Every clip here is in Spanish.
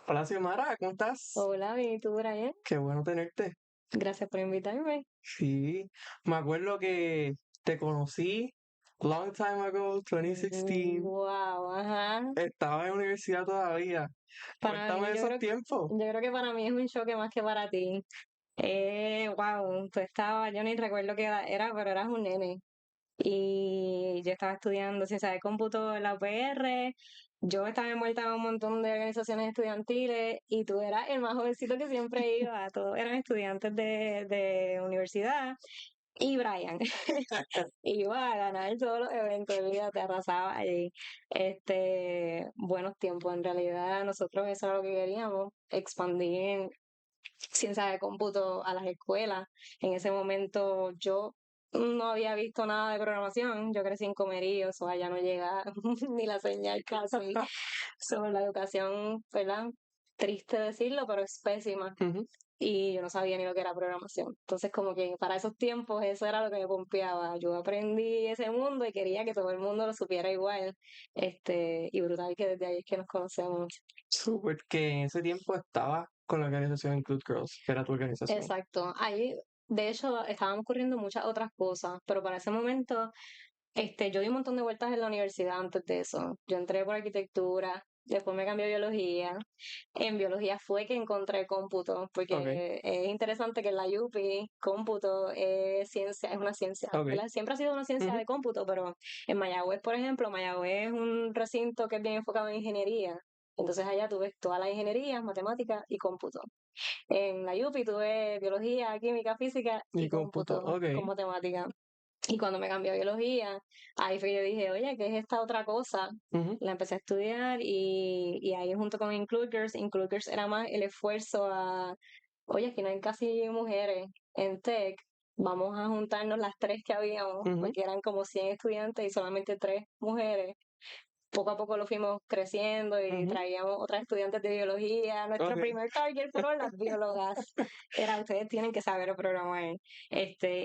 Hola, Xiomara, ¿cómo estás? Hola, bien, ¿y tú, Brian? Qué bueno tenerte. Gracias por invitarme. Sí, me acuerdo que te conocí long time ago, 2016. Wow, ajá. Estaba en universidad todavía. Para Cuéntame mí, de esos tiempos. yo creo que para mí es un choque más que para ti. Wow, yo ni recuerdo qué edad era, pero eras un nene. Y yo estaba estudiando ciencia de cómputo en la UPR. Yo estaba envuelta en un montón de organizaciones estudiantiles y tú eras el más jovencito que siempre iba. Todos eran estudiantes de universidad. Y Brian iba a ganar todos los eventos, te arrasaba allí. Buenos tiempos, en realidad nosotros eso era lo que queríamos, expandir ciencia de cómputo a las escuelas. En ese momento yo no había visto nada de programación, yo crecí en Comerío, o allá no llega ni la señal casi. Sobre la educación, ¿verdad? Triste decirlo, pero es pésima Ujú. y yo no sabía ni lo que era programación. Entonces, como que para esos tiempos eso era lo que me pompeaba. Yo aprendí ese mundo y quería que todo el mundo lo supiera igual. Y brutal que desde ahí es que nos conocemos. Súper que en ese tiempo estaba con la organización Include Girls, que era tu organización. Exacto. Ahí, de hecho, estaban ocurriendo muchas otras cosas, pero para ese momento yo di un montón de vueltas en la universidad antes de eso. Yo entré por arquitectura, después me cambié a biología. En biología fue que encontré cómputo, Ok, porque es interesante que en la UPI cómputo es ciencia, es una ciencia, ok. ¿verdad? Siempre ha sido una ciencia Ujú. de cómputo, pero en Mayagüez, por ejemplo, Mayagüez es un recinto que es bien enfocado en ingeniería. Entonces allá tú ves todas las ingenierías, matemáticas y cómputo. En la UPI tuve biología, química, física Y y cómputo, cómputo ok. con matemática. Y cuando me cambié a biología, ahí fue que yo dije, oye, ¿qué es esta otra cosa? Ujú. La empecé a estudiar y ahí junto con Includers era más el esfuerzo a, oye, aquí no hay casi mujeres en tech, vamos a juntarnos las tres que habíamos, Ujú. porque eran como 100 estudiantes y solamente tres mujeres. Poco a poco lo fuimos creciendo y Ujú. traíamos otras estudiantes de biología. Nuestro Ok. primer target fueron las biólogas. Era, ustedes tienen que saber programar.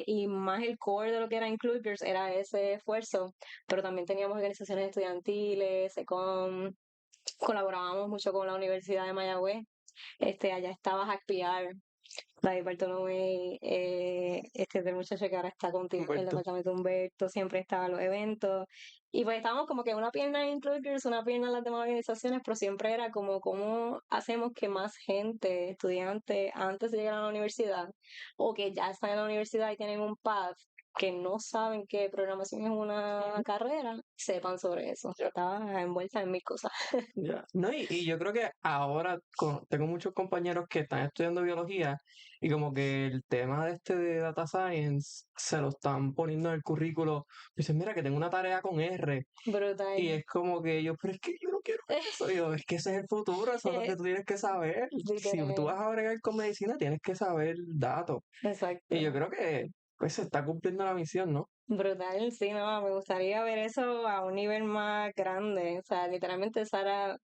Y más el core de lo que era Includers era ese esfuerzo, pero también teníamos organizaciones estudiantiles, colaborábamos mucho con la Universidad de Mayagüez. Allá estaba HackPR, David Bartolomé, del muchacho que ahora está contigo en el Humberto. departamento Humberto, siempre estaba en los eventos. Y pues estábamos como que una pierna en Includers, una pierna en las demás organizaciones, pero siempre era como cómo hacemos que más gente, estudiantes, antes de llegar a la universidad, o que ya están en la universidad y tienen un path, que no saben que programación es una carrera, sepan sobre eso. Yo estaba envuelta en mil cosas. Ya. No, y yo creo que ahora tengo muchos compañeros que están estudiando biología y como que el tema de de data science se lo están poniendo en el currículo. Dicen, mira que tengo una tarea con R y Brutal. es como que yo, pero es que yo no quiero eso. Y yo, es que ese es el futuro, eso es lo que tú tienes que saber. Si tú Literal. vas a bregar con medicina, tienes que saber datos. Y yo Exacto. creo que pues se está cumpliendo la misión, ¿no? Brutal, sí, no, me gustaría ver eso a un nivel más grande. O sea, literalmente, Sara,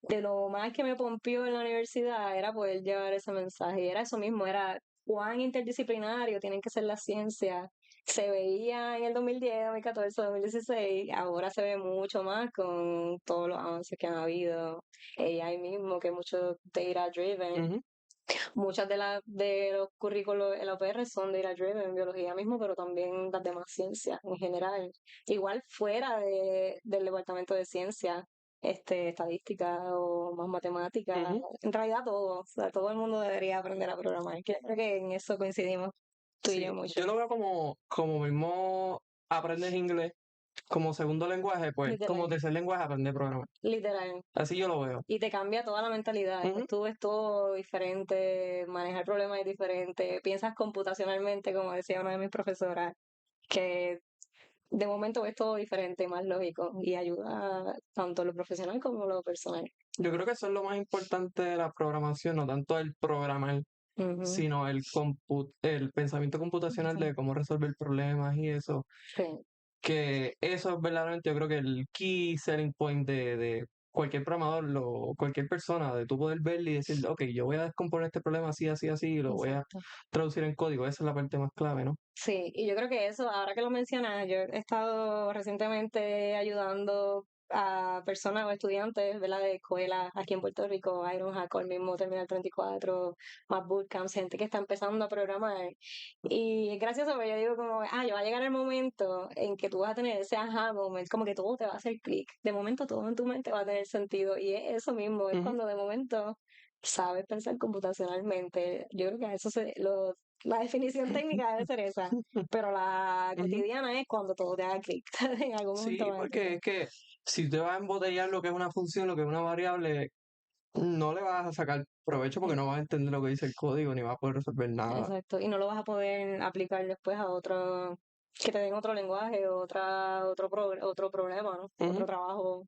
de lo más que me pompió en la universidad era poder llevar ese mensaje. Y era eso mismo, era cuán interdisciplinario tienen que ser las ciencias. Se veía en el 2010, 2014, 2016, ahora se ve mucho más con todos los avances que han habido. AI mismo, que es mucho data driven. Ujú. Muchas de los currículos en la UPR son data driven en biología mismo, pero también las demás ciencias en general. Igual fuera del departamento de ciencia, estadística o más matemática, Ujú. en realidad todo, o sea, todo el mundo debería aprender a programar. Creo que en eso coincidimos tú y yo Sí, mucho. yo lo veo como mismo aprendes inglés como segundo lenguaje, pues como Literal, tercer lenguaje aprender a programar. literal. Así yo lo veo. Y te cambia toda la mentalidad. Ujú. Tú ves todo diferente, manejar problemas es diferente, piensas computacionalmente, como decía una de mis profesoras, que de momento ves todo diferente, más lógico, y ayuda tanto lo profesional como lo personal. Yo creo que eso es lo más importante de la programación, no tanto el programar, Ujú, sino el pensamiento computacional ujú. de cómo resolver problemas y eso. Sí, Que eso es verdaderamente, yo creo que el key selling point de cualquier programador, cualquier persona, de tú poder verle y decir, ok, yo voy a descomponer este problema así, así, así, y lo voy a exacto. traducir en código. Esa es la parte más clave, ¿no? Sí, y yo creo que eso, ahora que lo mencionas, yo he estado recientemente ayudando a personas o estudiantes, ¿verdad? De escuelas aquí en Puerto Rico, Ironhack, o el mismo Terminal 34, más bootcamps, gente que está empezando a programar. Y es gracioso porque yo digo como, ya va a llegar el momento en que tú vas a tener ese aha moment, como que todo te va a hacer clic. De momento todo en tu mente va a tener sentido. Y es eso mismo, es Ujú, cuando de momento sabes pensar computacionalmente. Yo creo que la definición técnica debe ser esa, pero la ujú. cotidiana es cuando todo te haga clic. En algún momento Sí, vas a porque entender. es que si te vas a embotellar lo que es una función, lo que es una variable, no le vas a sacar provecho porque no vas a entender lo que dice el código ni vas a poder resolver nada. Exacto, y no lo vas a poder aplicar después a otro, que te den otro lenguaje, otro problema, ¿no? Ujú. Otro trabajo.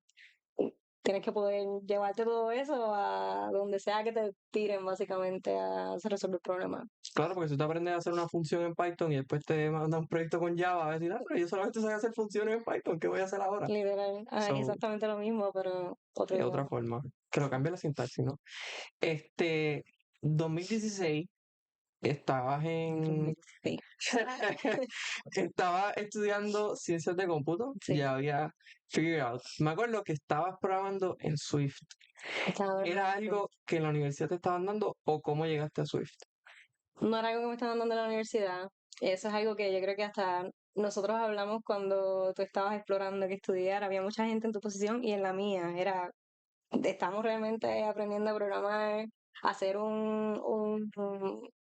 Tienes que poder llevarte todo eso a donde sea que te tiren básicamente a resolver problemas. Claro, porque si tú aprendes a hacer una función en Python y después te manda un proyecto con Java, vas a decir, pero yo solamente sé hacer funciones en Python, ¿qué voy a hacer ahora? Literal, es So, exactamente lo mismo, pero otro es otra idioma. forma, que lo cambie la sintaxis, ¿no? Este, 2016, estabas en... Sí, Estaba estudiando ciencias de cómputo, sí. ya había figured out. Me acuerdo que estabas programando en Swift. Estaba ¿Era algo que en la universidad te estaban dando o cómo llegaste a Swift? No era algo que me estaban dando en la universidad. Eso es algo que yo creo que hasta nosotros hablamos cuando tú estabas explorando que estudiar. Había mucha gente en tu posición y en la mía. Estamos realmente aprendiendo a programar, hacer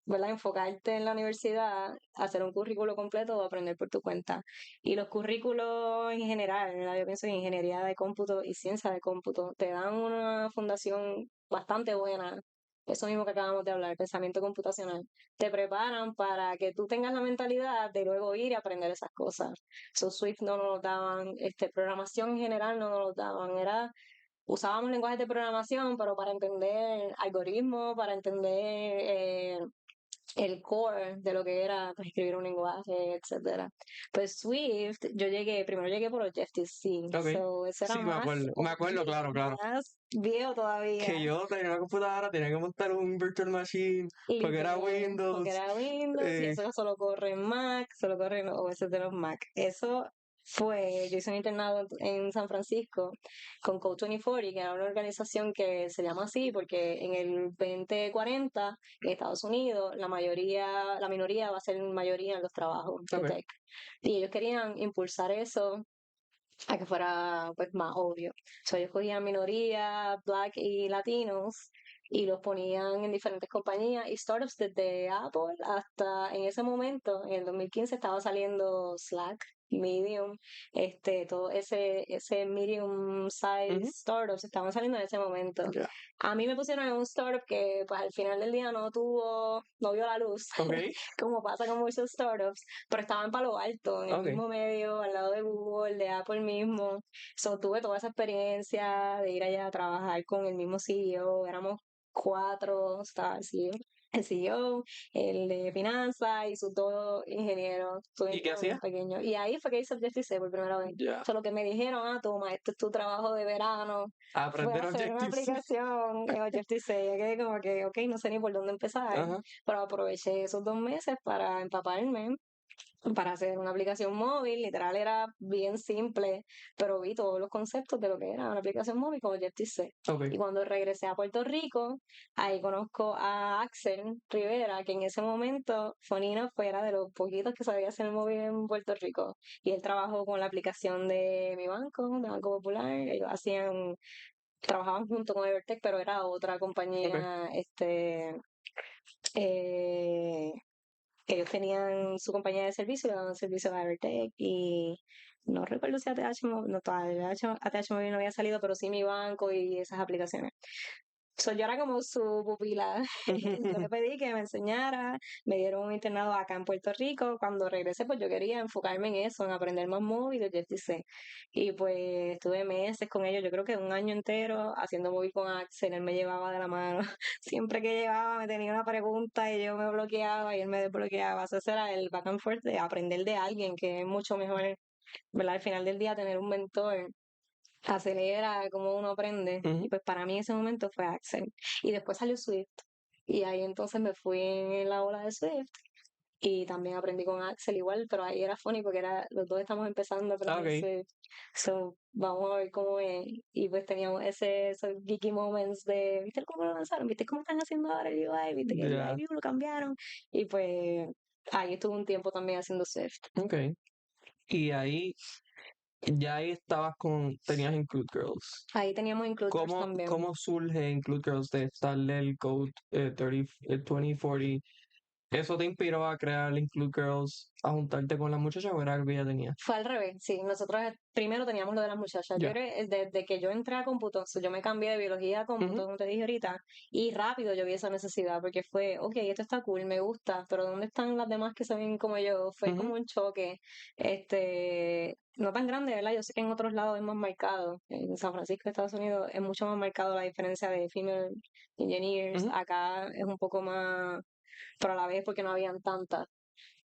¿verdad? Enfocarte en la universidad, hacer un currículo completo o aprender por tu cuenta. Y los currículos en general, ¿verdad? Yo pienso en ingeniería de cómputo y ciencia de cómputo, te dan una fundación bastante buena. Eso mismo que acabamos de hablar, pensamiento computacional. Te preparan para que tú tengas la mentalidad de luego ir y aprender esas cosas. Swift no nos lo daban, programación en general no nos lo daban. Usábamos lenguajes de programación, pero para entender algoritmos, para entender el core de lo que era pues, escribir un lenguaje, etcétera. Pues Swift, primero llegué por Objective-C, Ok, so eso era sí, me más acuerdo. Me acuerdo, OG, claro, claro. más viejo todavía. Que yo tenía una computadora, tenía que montar un virtual machine, Y porque era porque Windows. era Windows y eh, eso solo corre en Mac, solo corre en los OS de los Mac. Yo hice un internado en San Francisco con Code 2040, que era una organización que se llama así porque en el 2040 en Estados Unidos la minoría va a ser mayoría en los trabajos de ok, tech. Y ellos querían impulsar eso a que fuera pues más obvio. Ellos cogían minorías, black y latinos, y los ponían en diferentes compañías y startups desde Apple hasta en ese momento, en el 2015 estaba saliendo Slack, Medium, todo ese medium size ujú, startups estaban saliendo en ese momento. ya, A mí me pusieron en un startup que pues al final del día no vio la luz, ok, como pasa con muchos startups, pero estaba en Palo Alto, en el ok. mismo medio, al lado de Google, de Apple mismo. Tuve toda esa experiencia de ir allá a trabajar con el mismo CEO, éramos cuatro, estaba el CEO, el de finanzas y sus dos ingenieros, su ¿Y qué equipo hacías? pequeño. Y ahí fue que hice Objective-C por primera vez. Ya, Solo que me dijeron, toma, este es tu trabajo de verano, fue aprender hacer una Objective-C. aplicación en Objective-C. Yo quedé como que, ok, no sé ni por dónde empezar, Ajá, pero aproveché esos 2 meses para empaparme, para hacer una aplicación móvil. Literal era bien simple, pero vi todos los conceptos de lo que era una aplicación móvil con Objective-C. Y ok. cuando regresé a Puerto Rico, ahí conozco a Axel Rivera, que en ese momento, Fonino fuera de los poquitos que sabía hacer móvil en Puerto Rico. Y él trabajó con la aplicación de mi banco, de Banco Popular. Ellos trabajaban junto con Evertech, pero era otra Ok. compañía, eh, ellos tenían su compañía de servicio, le daban servicio a Evertech y no recuerdo si ATH, no, todavía ATH Móvil no había salido, pero sí mi banco y esas aplicaciones. Yo era como su pupila. Yo le pedí que me enseñara, me dieron un internado acá en Puerto Rico. Cuando regresé, pues yo quería enfocarme en eso, en aprender más móvil y Objective-C. Y pues estuve meses con ellos, yo creo que un año entero haciendo móvil con Axel, él me llevaba de la mano. Siempre que llegaba me tenía una pregunta y yo me bloqueaba y él me desbloqueaba. Ese era el back and forth de aprender de alguien, que es mucho mejor, ¿verdad? Al final del día tener un mentor acelera cómo uno aprende. Y Ujú. pues para mí ese momento fue Axel. Y después salió Swift. Y ahí entonces me fui en la ola de Swift. y también aprendí con Axel igual, pero ahí era funny porque los dos estamos empezando a aprender Ok. Swift. So, vamos a ver cómo es. Y pues teníamos esos geeky moments de, ¿viste cómo lo lanzaron? ¿Viste cómo están haciendo ahora el UI? ¿Viste que el UI Ya. view lo cambiaron? Y pues ahí estuve un tiempo también haciendo Swift. Ok. Y ahí, ya ahí tenías Include Girls. Ahí teníamos Includers ¿Cómo, también. cómo surge Include Girls de estarle el code 30, 2040? ¿Eso te inspiró a crear Include Girls, a juntarte con las muchachas o era algo que ya tenía? Fue al revés, sí. Nosotros primero teníamos lo de las muchachas. Yo Ya. creo que desde que yo entré a cómputo, yo me cambié de biología a Ujú, cómputo, como te dije ahorita, y rápido yo vi esa necesidad porque fue, ok, esto está cool, me gusta, pero ¿dónde están las demás que se ven como yo? Fue ujú, como un choque, no tan grande, ¿verdad? Yo sé que en otros lados es más marcado. En San Francisco, Estados Unidos, es mucho más marcado la diferencia de female engineers. ujú, Acá es un poco más, pero a la vez porque no habían tantas.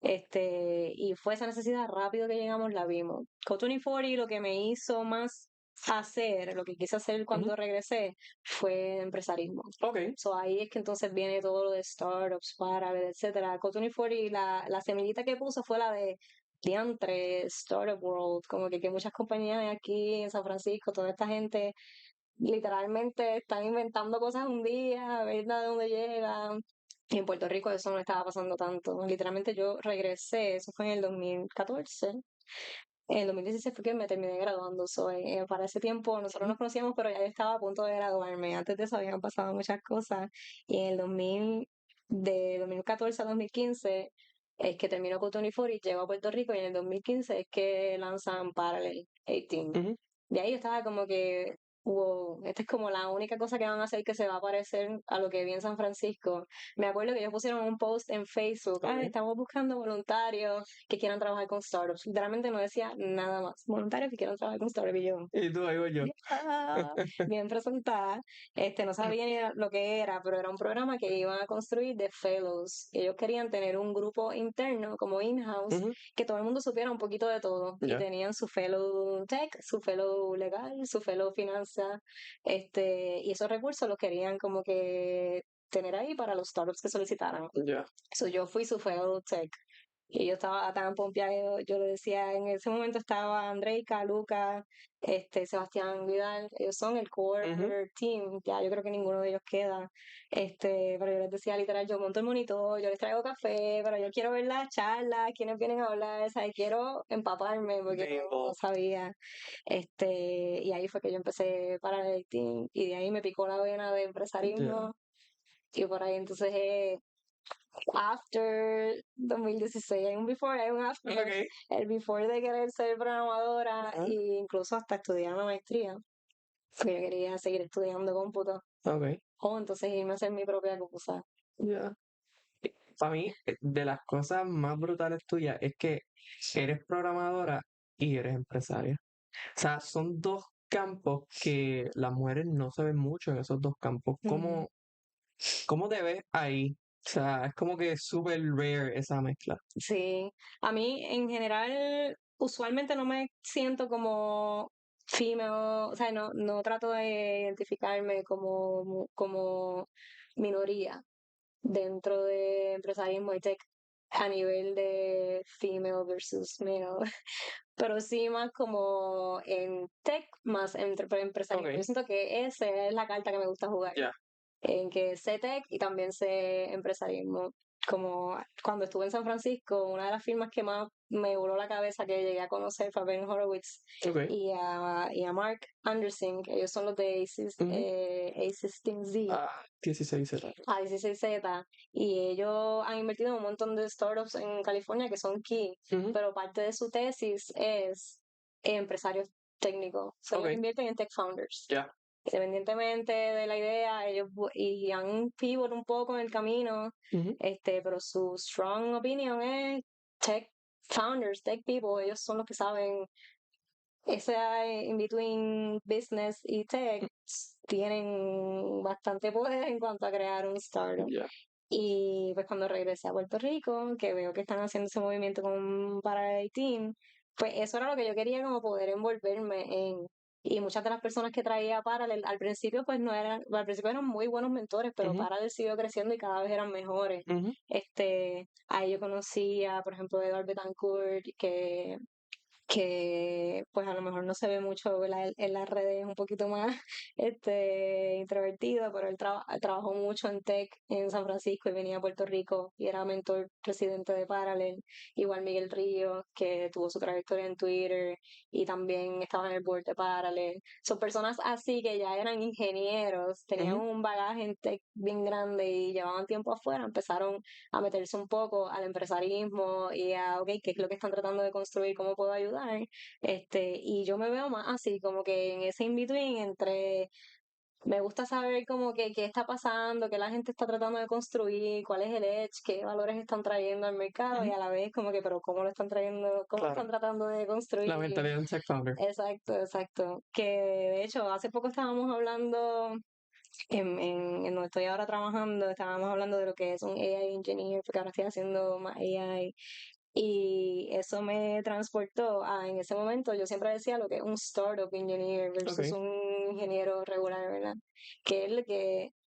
Y fue esa necesidad rápido que llegamos, la vimos. Code 2040 lo que me hizo más hacer, lo que quise hacer ujú. cuando regresé, fue empresarismo. Ok. So ahí es que entonces viene todo lo de startups, para etcétera. Code 2040, la semillita que puso fue la de diantre, Startup World, como que muchas compañías aquí en San Francisco, toda esta gente literalmente están inventando cosas un día, a ver de dónde llegan. Y en Puerto Rico eso no estaba pasando tanto. Literalmente yo regresé, eso fue en el 2014. En el 2016 fue que me terminé graduando. Para ese tiempo nosotros Ujú, nos conocíamos, pero ya yo estaba a punto de graduarme. Antes de eso habían pasado muchas cosas. Y en el 2000, de 2014 a 2015 es que terminó con Tony Ford y llegó a Puerto Rico. Y en el 2015 es que lanzan Parallel 18. ujú. De ahí yo estaba como que, wow, esta es como la única cosa que van a hacer que se va a parecer a lo que vi en San Francisco. Me acuerdo que ellos pusieron un post en Facebook, Ok. estamos buscando voluntarios que quieran trabajar con startups. Literalmente no decía nada más, voluntarios que quieran trabajar con startups. Y yo, Y tú, ahí voy yo. ah, bien presentada. No sabía ni lo que era, pero era un programa que iban a construir de fellows. Ellos querían tener un grupo interno, como in-house, Ujú, que todo el mundo supiera un poquito de todo. Y ya. tenían su fellow tech, su fellow legal, su fellow finanza, y esos recursos los querían como que tener ahí para los startups que solicitaran. Ya. So, yo fui su fellow tech. Y yo estaba tan pompeada, yo le decía, en ese momento estaba Andreika, Luca, Sebastián Vidal, ellos son el Ujú, core team, ya yo creo que ninguno de ellos queda, pero yo les decía literal, yo monto el monitor, yo les traigo café, pero yo quiero ver las charlas, quienes vienen a hablar, ¿sabes? Quiero empaparme porque bien no involved. sabía, y ahí fue que yo empecé para el team, y de ahí me picó la vena de Ya. empresarismo, y por ahí entonces after 2016, hay un before, hay un after. Ok. El before de querer ser programadora Ajá, e incluso hasta estudiar una maestría, porque yo quería seguir estudiando cómputo ok. o entonces irme a hacer mi propia cosa. Ya. Para mí, de las cosas más brutales tuyas es que eres programadora y eres empresaria. O sea, son dos campos que las mujeres no se ven mucho en esos dos campos. Ujú. ¿Cómo te ves ahí? O sea, es como que súper rare esa mezcla. Sí, a mí en general usualmente no me siento como female, o sea, no trato de identificarme como minoría dentro de empresarismo y tech a nivel de female versus male, pero sí más como en tech, más entre empresarismo. Yo Ok, siento que esa es la carta que me gusta jugar, ya. en que sé tech y también sé empresarismo. Como cuando estuve en San Francisco, una de las firmas que más me voló la cabeza que llegué a conocer fue a Ben Horowitz Ok. y a Mark Anderson, que ellos son los de Ujú. A16 Z, Ah, 16 Z. A16Z, y ellos han invertido en un montón de startups en California que son key, Ujú, pero parte de su tesis es empresarios técnicos. O sea, ellos ok, invierten en tech founders. ya. Independientemente de la idea, y han pivot un poco en el camino, Ujú, pero su strong opinion es tech founders, tech people, ellos son los que saben ese in between business y tech tienen bastante poder en cuanto a crear un startup. ya. Y pues cuando regresé a Puerto Rico, que veo que están haciendo ese movimiento con Parallel Team, pues eso era lo que yo quería como poder envolverme en. y muchas de las personas que traía Parallel al principio pues no eran, al principio eran muy buenos mentores, pero Ujú, Parallel siguió creciendo y cada vez eran mejores. ujú, Ahí yo conocía, por ejemplo, Eduard Betancourt, que pues a lo mejor no se ve mucho, ¿verdad? En las redes, un poquito más introvertido, pero él trabajó mucho en tech en San Francisco y venía a Puerto Rico y era mentor presidente de Parallel. Igual Miguel Ríos, que tuvo su trayectoria en Twitter y también estaba en el board de Parallel. Son personas así que ya eran ingenieros, tenían ujú, un bagaje en tech bien grande y llevaban tiempo afuera, empezaron a meterse un poco al empresarismo y a, ok, ¿qué es lo que están tratando de construir? ¿Cómo puedo ayudar? Y yo me veo más así, como que en ese in-between entre, me gusta saber como que qué está pasando, qué la gente está tratando de construir, cuál es el edge, qué valores están trayendo al mercado y ujú. a la vez como que, pero cómo lo están trayendo, cómo Claro, están tratando de la construir. mentalidad de un tech founder. Exacto, exacto. Que de hecho hace poco estábamos hablando en donde estoy ahora trabajando, estábamos hablando de lo que es un AI engineer, porque ahora estoy haciendo más AI. Y eso me transportó a, en ese momento, yo siempre decía lo que es un startup engineer versus Ok. un ingeniero regular, ¿verdad? Que es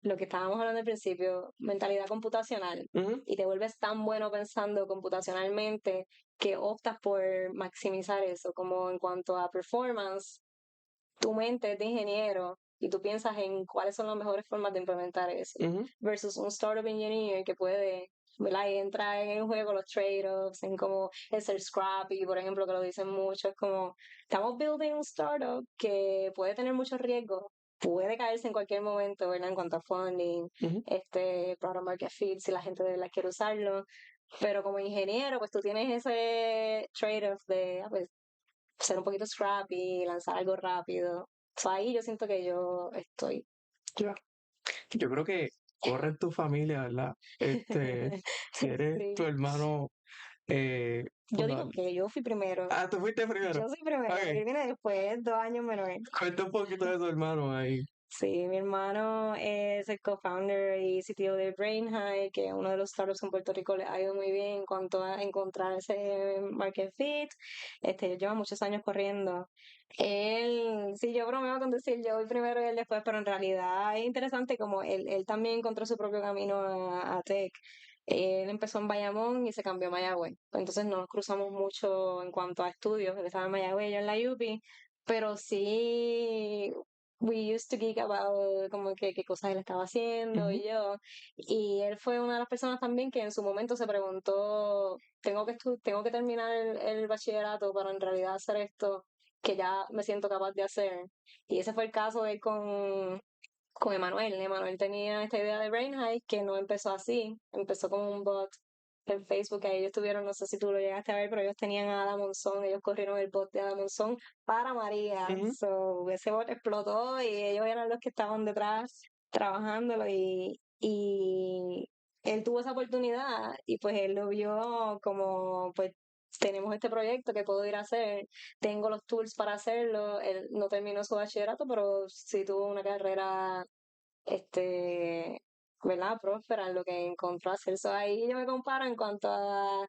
lo que estábamos hablando al principio, mentalidad computacional. Ujú, Y te vuelves tan bueno pensando computacionalmente que optas por maximizar eso, como en cuanto a performance, tu mente es de ingeniero y tú piensas en cuáles son las mejores formas de implementar eso, ujú, versus un startup engineer que puede, ¿verdad? Y entra en el juego los trade-offs, en cómo es ser scrappy, por ejemplo, que lo dicen mucho, es como, estamos building un startup que puede tener muchos riesgos, puede caerse en cualquier momento, ¿verdad? En cuanto a funding, ujú. product market fit, si la gente de verdad quiere usarlo, pero como ingeniero, pues tú tienes ese trade-off de, pues, ser un poquito scrappy, lanzar algo rápido. So, ahí yo siento que yo estoy. Ya. Yo creo que corre en tu familia, ¿verdad? Eres tu Sí. hermano Yo digo fundador. que yo fui primero. Ah, tú fuiste primero. Yo soy primero. Ok, Él viene después, 2 años menor. cuenta un poquito de tu hermano ahí. Sí, mi hermano es el co-founder y CTO de Brain High, que es uno de los startups en Puerto Rico le ha ido muy bien en cuanto a encontrar ese market fit. Lleva muchos años corriendo. Él, sí, yo bromeo con decir yo voy primero y él después, pero en realidad es interesante como él también encontró su propio camino a tech. Él empezó en Bayamón y se cambió a Mayagüez. Entonces no nos cruzamos mucho en cuanto a estudios. Él estaba en Mayagüez, yo en la UPI, pero sí we used to geek about como que qué cosas él estaba haciendo Ujú, y yo. Y él fue una de las personas también que en su momento se preguntó, tengo que terminar el bachillerato para en realidad hacer esto que ya me siento capaz de hacer. Y ese fue el caso de él con Emanuel. Emanuel tenía esta idea de Brain High que no empezó así, empezó como un bot en Facebook, que ellos tuvieron, no sé si tú lo llegaste a ver, pero ellos tenían a Ada Monzón, ellos corrieron el bot de Ada Monzón para María. ujú. So, ese bot explotó y ellos eran los que estaban detrás trabajándolo y él tuvo esa oportunidad y pues él lo vio como pues tenemos este proyecto que puedo ir a hacer, tengo los tools para hacerlo, él no terminó su bachillerato, pero sí tuvo una carrera este, ¿verdad? Próspera en lo que encontró hacer. So, ahí yo me comparo en cuanto a,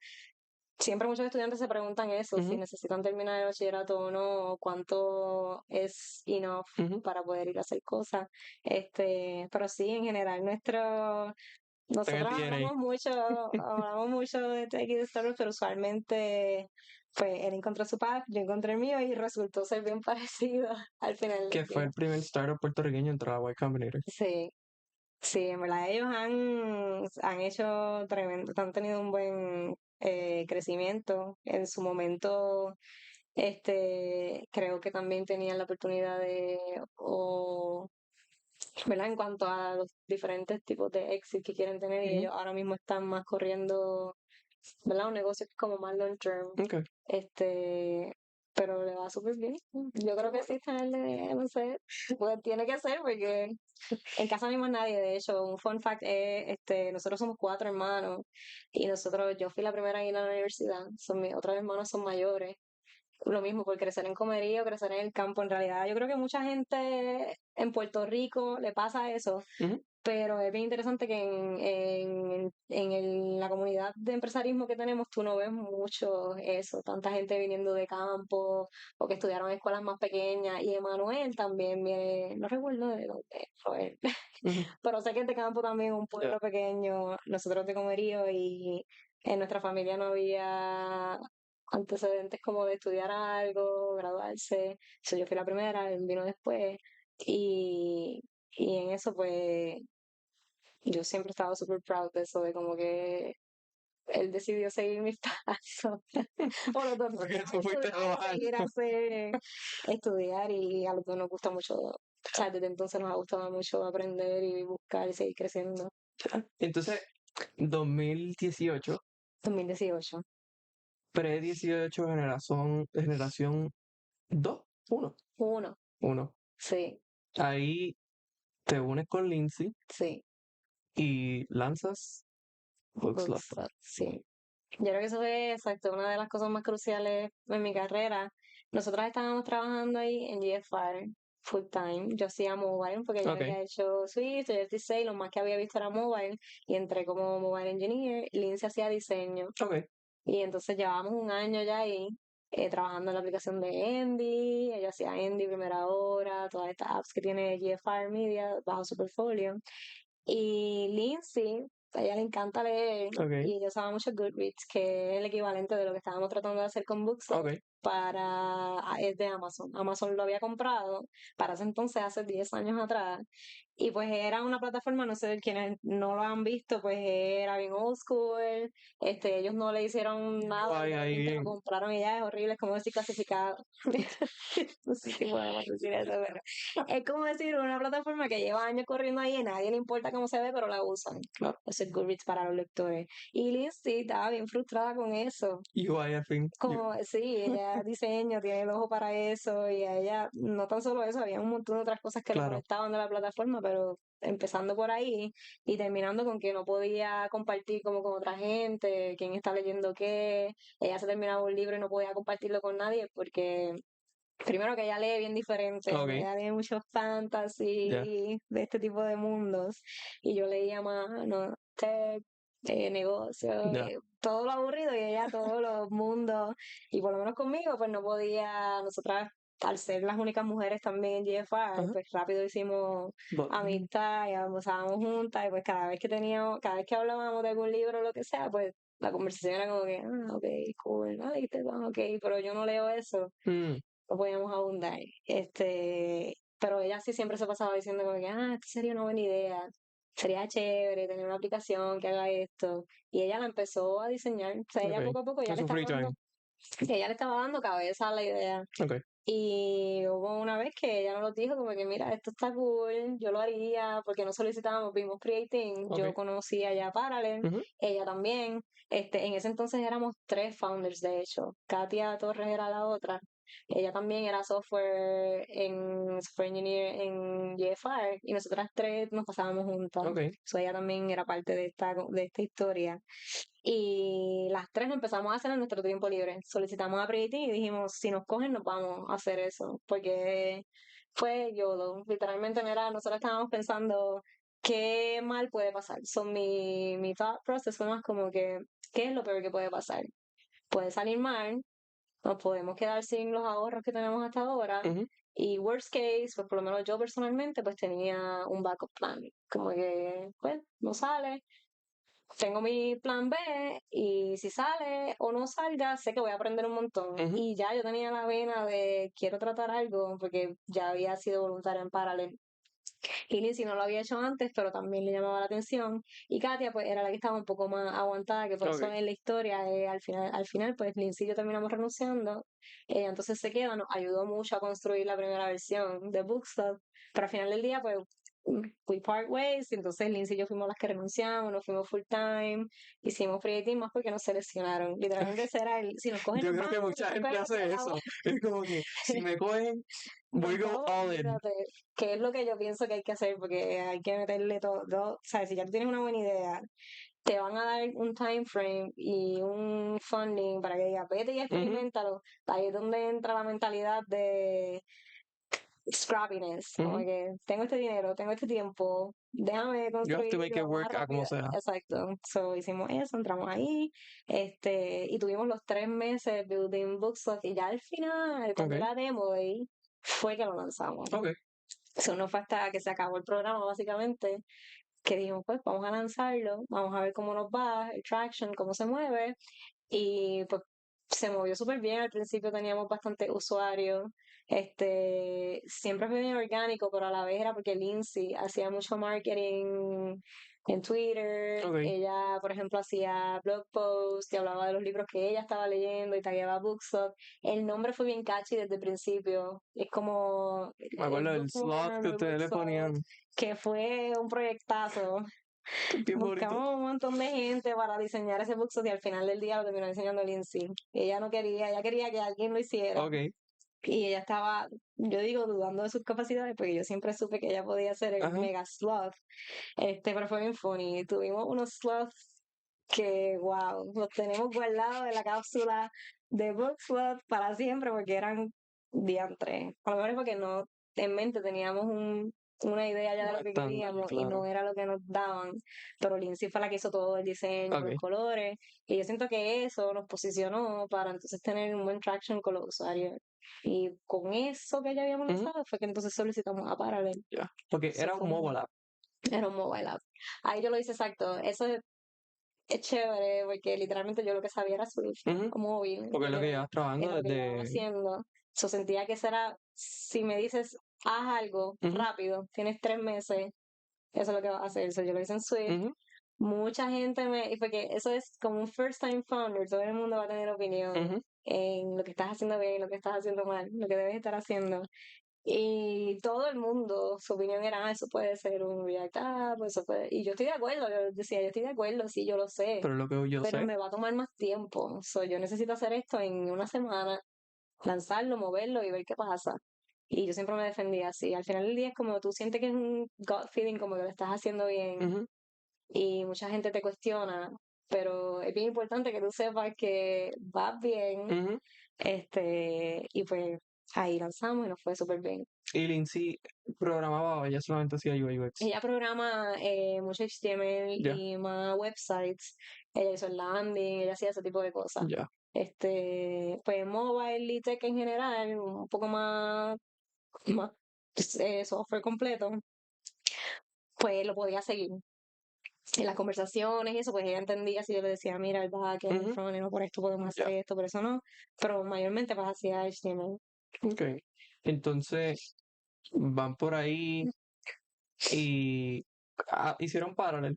siempre muchos estudiantes se preguntan eso, si Ujú, necesitan terminar el bachillerato o no, o cuánto es enough ujú. para poder ir a hacer cosas. Pero sí, en general, Está en el nosotros DNA. hablamos mucho de Tech y de Startups, pero usualmente, pues, él encontró su path, yo encontré el mío y resultó ser bien parecido al final Que del fue día. el primer startup puertorriqueño en entrar a Y Combinator. Sí. Sí, en verdad ellos han hecho tremendo, han tenido un buen crecimiento. En su momento, creo que también tenían la oportunidad ¿verdad? En cuanto a los diferentes tipos de exit que quieren tener y Ujú, ellos ahora mismo están más corriendo, ¿verdad? Un negocio que es como más long term. ok. Este, pero le va súper bien. Yo creo que sí está en el de, no sé, pues tiene que ser porque en casa no hay más nadie, de hecho, un fun fact es, nosotros somos 4 hermanos y yo fui la primera en ir a la universidad, mis otros hermanos son mayores. Lo mismo, por crecer en comerío, crecer en el campo, en realidad yo creo que mucha gente en Puerto Rico le pasa eso, Ujú, pero es bien interesante que la comunidad de empresarismo que tenemos, tú no ves mucho eso, tanta gente viniendo de campo o que estudiaron en escuelas más pequeñas. Y Emanuel también viene, no recuerdo de dónde fue, Ujú. pero sé que es de campo también, un Ya. pueblo pequeño, nosotros de Comerío, y en nuestra familia no había antecedentes como de estudiar algo, graduarse. So, yo fui la primera, él vino después. Y, y en eso, pues, yo siempre he estado súper proud de eso, de como que él decidió seguir mis pasos. O los dos Porque decidimos tú fuiste a estudiar, trabajar. seguir a estudiar, y a los dos nos gusta mucho, o sea, desde entonces nos ha gustado mucho aprender y buscar y seguir creciendo. Entonces, 2018, 2018. pre-18, generación 2, 1, Uno, 1. sí, Ahí te unes con Lindsay sí, y lanzas Books Love. Books Club, sí. Yo creo que eso fue exacto, una de las cosas más cruciales en mi carrera. Nosotras estábamos trabajando ahí en GFR full time. Yo hacía mobile porque yo Ok, había hecho Swift, JRTC, lo más que había visto era mobile, y entré como mobile engineer. Lindsay hacía diseño. ok. Y entonces llevábamos un año ya ahí trabajando en la aplicación de Endy. Ella hacía Endy, Primera Hora, todas estas apps que tiene GFR Media bajo su portfolio. Y Lindsay, a ella le encanta leer, Ok, y ella usaba mucho Goodreads, que es el equivalente de lo que estábamos tratando de hacer con Bookshop, ok. es de Amazon. Amazon lo había comprado para ese entonces, hace 10 años atrás, y pues era una plataforma, no sé, quienes no lo han visto, pues era bien old school. Ellos no le hicieron nada, Ay, ahí literalmente lo bien. compraron y ya es horrible, es como decir clasificado. No sé si podemos decir eso, pero es como decir una plataforma que lleva años corriendo ahí y a nadie le importa cómo se ve, pero la usan. Claro. Eso es Goodreads para los lectores. Y Lindsay estaba bien frustrada con eso. UI, al fin. Como, sí, ella diseño, tiene el ojo para eso, y a ella, no tan solo eso, había un montón de otras cosas que le Claro. molestaban de la plataforma, pero empezando por ahí y terminando con que no podía compartir como con otra gente, quién está leyendo qué. Ella se terminaba un libro y no podía compartirlo con nadie porque primero que ella lee bien diferente, Ok, ella lee mucho ya, fantasy, de este tipo de mundos, y yo leía más, no, tech, negocio, ya. todo lo aburrido, y ella todos los mundos. Y por lo menos conmigo, pues no podía, nosotras, al ser las únicas mujeres también en GFR, Ajá. pues rápido hicimos amistad y almorzábamos juntas, y pues cada vez que hablábamos de algún libro o lo que sea, pues la conversación era como que, ok, cool, no leíste, ok, pero yo no leo eso, Mm, no podíamos abundar. Pero ella sí siempre se pasaba diciendo como que, esto sería una buena idea, sería chévere tener una aplicación que haga esto. Y ella la empezó a diseñar, o sea, ella ok. poco a poco ya En le su estaba free time. ella le estaba dando cabeza a la idea. Ok. Y hubo una vez que ella nos dijo como que, mira, esto está cool, yo lo haría, porque no solicitábamos, vimos Creating, Ok. yo conocía ya Parallel, Ujú. ella también. En ese entonces éramos tres founders, de hecho. Katia Torres era la otra. Ella también era software engineer en GFR, y nosotras tres nos pasábamos juntas. Ok. So, ella también era parte de esta historia. Y las tres lo empezamos a hacer en nuestro tiempo libre. Solicitamos a Pretty y dijimos, si nos cogen, nos vamos a hacer eso. Porque fue YOLO. Literalmente, mira, nosotros estábamos pensando qué mal puede pasar. Mi thought process fue más como que, ¿qué es lo peor que puede pasar? Puede salir mal, nos podemos quedar sin los ahorros que tenemos hasta ahora. Ujú. Y worst case, pues por lo menos yo personalmente, pues tenía un backup plan. Como que, pues, no sale, tengo mi plan B, y si sale o no salga, sé que voy a aprender un montón. Ujú. Y ya yo tenía la vena de quiero tratar algo porque ya había sido voluntaria en Paralel. Y Lindsay no lo había hecho antes, pero también le llamaba la atención. Y Katia, pues, era la que estaba un poco más aguantada, que por eso Ok. en la historia, al final, pues, Lindsay y yo terminamos renunciando. Entonces se queda, nos ayudó mucho a construir la primera versión de Bookstop. Pero al final del día, pues, we part ways. Y entonces Lindsay y yo fuimos las que renunciamos, nos fuimos full time, hicimos creative más porque nos seleccionaron. Literalmente ese era si nos cogen, Yo nos creo que vamos, si mucha nos gente cogen, nos hace quedamos. eso. Es como que si me cogen, voy Nos go vamos, all in. olvídate, que es lo que yo pienso que hay que hacer, porque hay que meterle todo, o sea, si ya tú tienes una buena idea, te van a dar un time frame y un funding para que digas, vete y Ujú. experimentalo. Ahí es donde entra la mentalidad de scrappiness, como Ujú. que tengo este dinero, tengo este tiempo, déjame You have to make it construirlo más work a como rápido. sea. Exacto. So hicimos eso, entramos ahí, y tuvimos los 3 meses building Bookslot y ya al final, cuando Ok, era demo day, fue que lo lanzamos. ok. Eso no fue hasta que se acabó el programa, básicamente, que dijimos, pues vamos a lanzarlo, vamos a ver cómo nos va, el traction, cómo se mueve. Y pues se movió súper bien. Al principio teníamos bastante usuarios. Siempre fue bien orgánico, pero a la vez era porque Lindsay hacía mucho marketing en Twitter. Ok. Ella, por ejemplo, hacía blog posts y hablaba de los libros que ella estaba leyendo y tagueaba Bookshop. El nombre fue bien catchy desde el principio. Es como Me el acuerdo del slot Bookworm, que el ustedes le Bookshop, ponían. que fue un proyectazo. Bien bonito. Buscamos un montón de gente para diseñar ese bookshop y al final del día lo terminó diseñando Lindsay. Ella no quería, ella quería que alguien lo hiciera. Ok. Y ella estaba, yo digo, dudando de sus capacidades, porque yo siempre supe que ella podía ser el Ajá. mega sloth. Pero fue bien funny. Tuvimos unos sloths que, wow, los tenemos guardados en la cápsula de Book Sloth para siempre porque eran diantres. A lo mejor es porque no, en mente teníamos una idea ya de Un lo que estándar, queríamos y no claro. era lo que nos daban. Pero Lindsay fue la que hizo todo el diseño, los Ok. colores. Y yo siento que eso nos posicionó para entonces tener un buen traction con los usuarios. Y con eso que ya habíamos Ujú. lanzado fue que entonces solicitamos a Parallel. Ya. Porque Eso era fue un mobile app. era un mobile app. Ahí yo lo hice exacto. Eso es chévere porque literalmente yo lo que sabía era Swift Ujú. o móvil, Porque es lo que literal. llevas Es trabajando lo que llevaba desde. haciendo. So, sentía que eso era, si me dices, haz algo Ujú, rápido, tienes 3 meses, eso es lo que vas a hacer. So, yo lo hice en Swift. ujú, Mucha gente y porque eso es como un first time founder, todo el mundo va a tener opinión ujú, en lo que estás haciendo bien, lo que estás haciendo mal, lo que debes estar haciendo. Y todo el mundo, su opinión era, eso puede ser un React App, eso puede... Y yo estoy de acuerdo, yo decía, yo estoy de acuerdo, sí, yo lo sé, pero lo que yo pero sé. me va a tomar más tiempo. So, yo necesito hacer esto en una semana, lanzarlo, moverlo y ver qué pasa. Y yo siempre me defendía así. Al final del día es como tú sientes que es un gut feeling, como que lo estás haciendo bien Ujú, y mucha gente te cuestiona, pero es bien importante que tú sepas que vas bien, ujú. y pues ahí lanzamos y nos fue súper bien. Y Lindsay programaba, o ella solamente hacía UI UX. Ella programa mucho HTML Ya, y más websites. Ella hizo el landing, ella hacía ese tipo de cosas. ya. Pues mobile y tech en general, un poco más software completo, pues lo podía seguir. En las conversaciones y eso, pues ella entendía si yo le decía, mira, el backend, el Ujú, frontend, no por esto podemos hacer ya. esto, por eso no. Pero mayormente pues hacía HTML. Ok. Entonces, van por ahí y hicieron Parallel.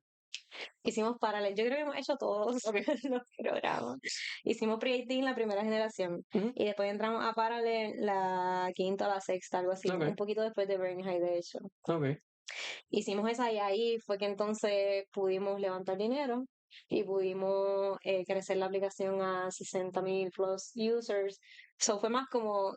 Hicimos Parallel, yo creo que hemos hecho todos los programas. Hicimos Pre-18 la primera generación Ujú, y después entramos a Parallel la quinta o la sexta, algo así, ok, un poquito después de Burning High, de hecho. ok. Hicimos esa y ahí fue que entonces pudimos levantar dinero y pudimos crecer la aplicación a 60,000 plus users. So fue más como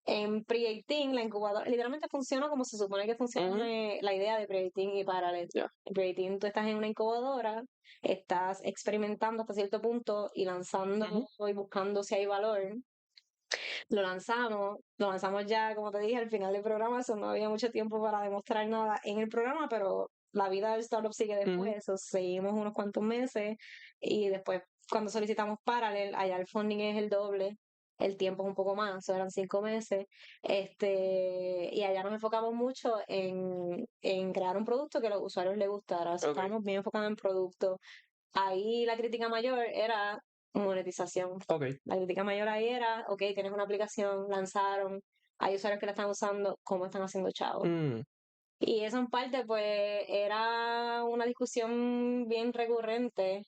en Pre-18, la incubadora, literalmente funciona como se supone que Ujú, funciona la idea de Pre-18 y Parallel. ya. En Pre-18 tú estás en una incubadora, estás experimentando hasta cierto punto y lanzando Ujú, y buscando si hay valor. Lo lanzamos ya, como te dije, al final del programa, eso no había mucho tiempo para demostrar nada en el programa, pero la vida del startup sigue ujú, después, eso seguimos unos cuantos meses y después cuando solicitamos Parallel, allá el funding es el doble, el tiempo es un poco más, eso eran 5 meses, y allá nos enfocamos mucho en crear un producto que a los usuarios les gustara, ok. estábamos bien enfocados en producto. Ahí la crítica mayor era monetización. Ok. La crítica mayor ahí era, ok, tienes una aplicación, lanzaron, hay usuarios que la están usando, ¿cómo están haciendo chavos? Mm, Y eso en parte, pues, era una discusión bien recurrente.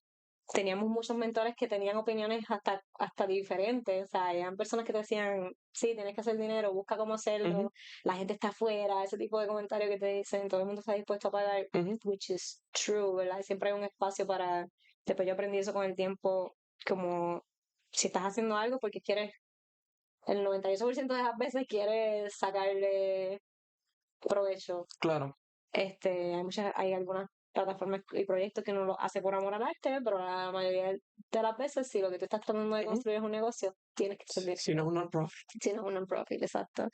Teníamos muchos mentores que tenían opiniones hasta diferentes. O sea, eran personas que te decían, sí, tienes que hacer dinero, busca cómo ujú, hacerlo, la gente está afuera, ese tipo de comentarios que te dicen, todo el mundo está dispuesto a pagar, ujú, which is true, ¿verdad? Siempre hay un espacio para... Después yo aprendí eso con el tiempo, como si estás haciendo algo porque quieres, el 98% de las veces quieres sacarle provecho. claro. Hay algunas plataformas y proyectos que uno lo hace por amor al arte, pero la mayoría de las veces, si lo que tú estás tratando de Ujú. construir es un negocio, tienes que hacer Si no es un non-profit. si no es un non-profit, exacto.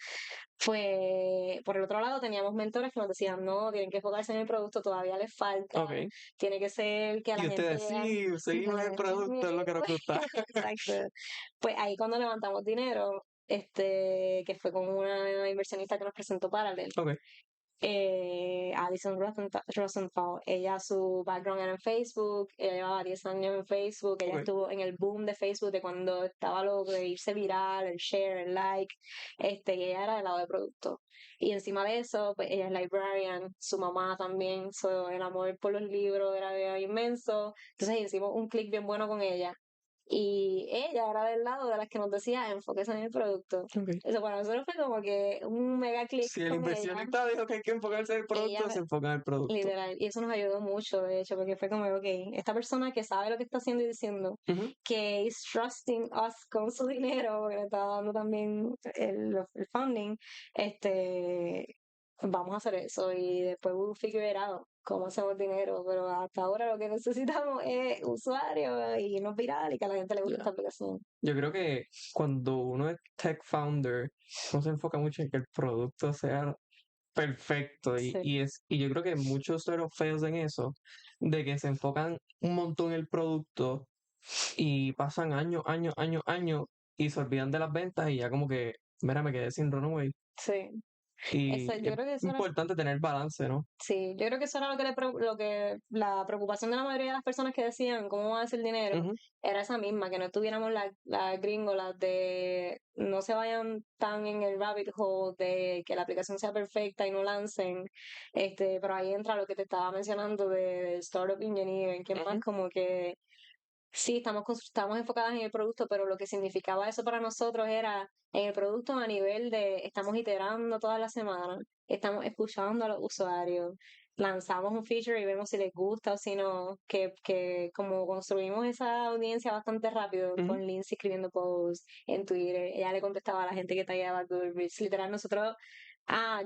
Pues, por el otro lado, teníamos mentores que nos decían, no, tienen que enfocarse en el producto, todavía les falta, Ok. tiene que ser que a la Y gente ustedes, sí, seguimos el producto, es lo que nos gusta. Exacto. Pues ahí cuando levantamos dinero, que fue con una inversionista que nos presentó Parallel, Ok. Alison Rosenthal, ella su background era en Facebook, ella llevaba 10 años en Facebook, ella Ok. estuvo en el boom de Facebook de cuando estaba lo de irse viral, el share, el like, y ella era del lado de producto. Y encima de eso, pues ella es librarian, su mamá también, el amor por los libros era inmenso, entonces hicimos un clic bien bueno con ella. Y ella era del lado de las que nos decía, enfóquese en el producto. Ok. Eso para nosotros fue como que un mega clic Si el con ella. inversionista dijo que hay que enfocarse en el producto, Ella, se enfoca en el producto. literal, y eso nos ayudó mucho, de hecho, porque fue como, ok, esta persona que sabe lo que está haciendo y diciendo, Ujú. que is trusting us con su dinero, porque le está dando también el funding, vamos a hacer eso y después we'll figure it out, cómo hacemos dinero, pero hasta ahora lo que necesitamos es usuarios y irnos viral y que a la gente le guste Ya. esta aplicación. Yo creo que cuando uno es tech founder, uno se enfoca mucho en que el producto sea perfecto Sí. y yo creo que muchos de los feos en eso, de que se enfocan un montón en el producto y pasan años, años, años, años y se olvidan de las ventas y ya como que, mira, me quedé sin runway. Sí. Y Yo es creo que eso era. importante tener balance, ¿no? Sí, yo creo que eso era la preocupación de la mayoría de las personas que decían cómo va a ser el dinero, Ujú. era esa misma, que no tuviéramos la gringola de no se vayan tan en el rabbit hole de que la aplicación sea perfecta y no lancen, pero ahí entra lo que te estaba mencionando de Startup Engineering, que es más Ujú. como que sí, estamos enfocadas en el producto, pero lo que significaba eso para nosotros era en el producto a nivel de estamos iterando todas las semanas, estamos escuchando a los usuarios, lanzamos un feature y vemos si les gusta o si no, que como construimos esa audiencia bastante rápido Ujú. con Lindsay escribiendo posts en Twitter, ella le contestaba a la gente que tagueaba Goodreads, literal nosotros.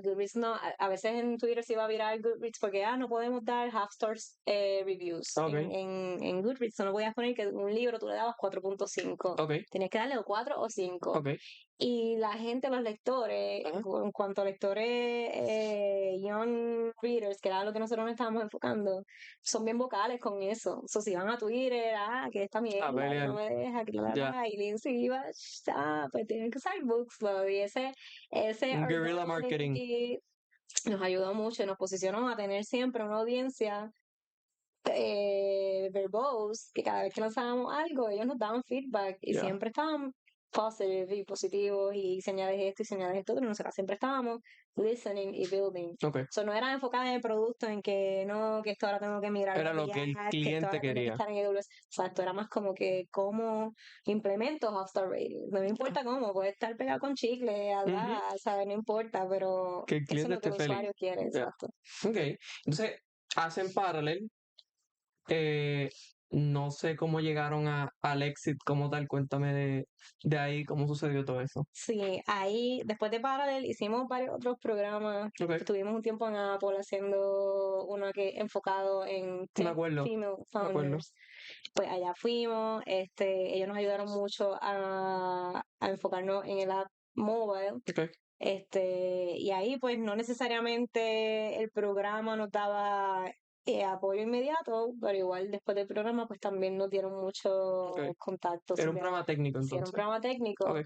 Goodreads no, a veces en Twitter se iba a virar Goodreads porque, no podemos dar half stars reviews Ok, en Goodreads, no podías poner que un libro tú le dabas 4.5, ok, tenías que darle 4 o 5. ok. Y la gente, los lectores, Ajá. en cuanto a lectores young readers, que era lo que nosotros nos estábamos enfocando, son bien vocales con eso. O sea, si van a Twitter, que esta A mierda, que pelear. no me deja, que Ya. y Lindsay iba, pues tienen que usar Books Club. Y ese Un guerrilla marketing. organic nos ayudó mucho, nos posicionó a tener siempre una audiencia verbose, que cada vez que lanzábamos algo, ellos nos daban feedback y Ya. siempre estaban positive y positivos y señales esto y señales esto, pero nosotros siempre estábamos listening y building. Ok. So, no era enfocada en el producto, en que no, que esto ahora tengo que mirar Era lo que el que esto cliente ahora tiene que quería. estar en AWS. Exacto, era más como que cómo implemento Hot-Star Rating. No me importa cómo, puede estar pegado con chicle, Ujú. ¿sabes? No importa, pero Que el eso es cliente lo que esté el feliz. usuario quiere, Ya. exacto. Ok. Entonces, hacen paralel. Eh, no sé cómo llegaron al exit como tal. Cuéntame de ahí cómo sucedió todo eso. Sí, ahí después de Parallel hicimos varios otros programas. Ok. Estuvimos un tiempo en Apple haciendo uno que enfocado en Me tech acuerdo. female Me acuerdo. founders. Pues allá fuimos, ellos nos ayudaron mucho a enfocarnos en el app mobile. Ok. Y ahí pues no necesariamente el programa nos daba apoyo inmediato, pero igual después del programa pues también nos dieron muchos Ok. contactos. Era un programa técnico Sí, era un entonces. programa técnico, Ok.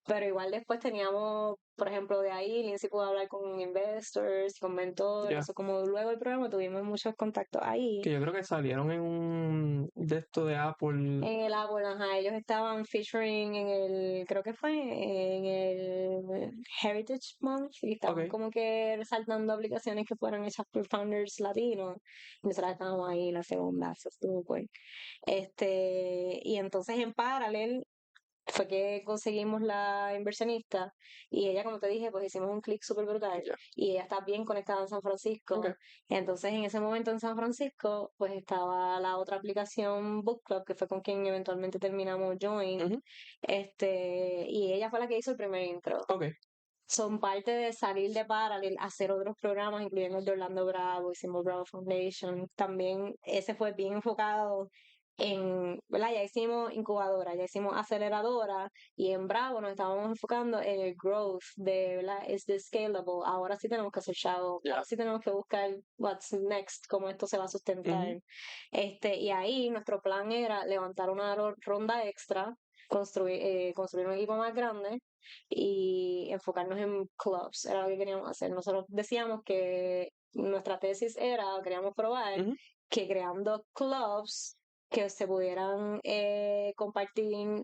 pero igual después teníamos, por ejemplo, de ahí Lindsay pudo hablar con investors, con mentores, Ya. eso como luego del programa tuvimos muchos contactos ahí. Que yo creo que salieron en un de esto de Apple. En el Apple, ajá, ellos estaban featuring creo que fue en el Heritage Month, y estaban Ok. como que resaltando aplicaciones que fueran hechas por founders latinos. Y nosotros estábamos ahí la segunda, eso estuvo pues. Y entonces en paralel fue que conseguimos la inversionista y ella, como te dije, pues hicimos un clic súper brutal Ya. y ella está bien conectada en San Francisco. Ok. Entonces, en ese momento en San Francisco, pues estaba la otra aplicación Book Club, que fue con quien eventualmente terminamos Join. Ujú. Y ella fue la que hizo el primer intro. Ok. son parte de salir de Paralel, hacer otros programas, incluyendo el de Orlando Bravo, hicimos Bravo Foundation. También ese fue bien enfocado en, ¿verdad? Ya hicimos incubadora, ya hicimos aceleradora y en Bravo nos estábamos enfocando en el growth de, ¿verdad? Es the scalable. Ahora sí tenemos que hacer shadow, ahora sí tenemos que buscar what's next, cómo esto se va a sustentar. Y ahí nuestro plan era levantar una ronda extra, construir un equipo más grande y enfocarnos en clubs, era lo que queríamos hacer. Nosotros decíamos que nuestra tesis era, queríamos probar, que creando clubs que se pudieran compartir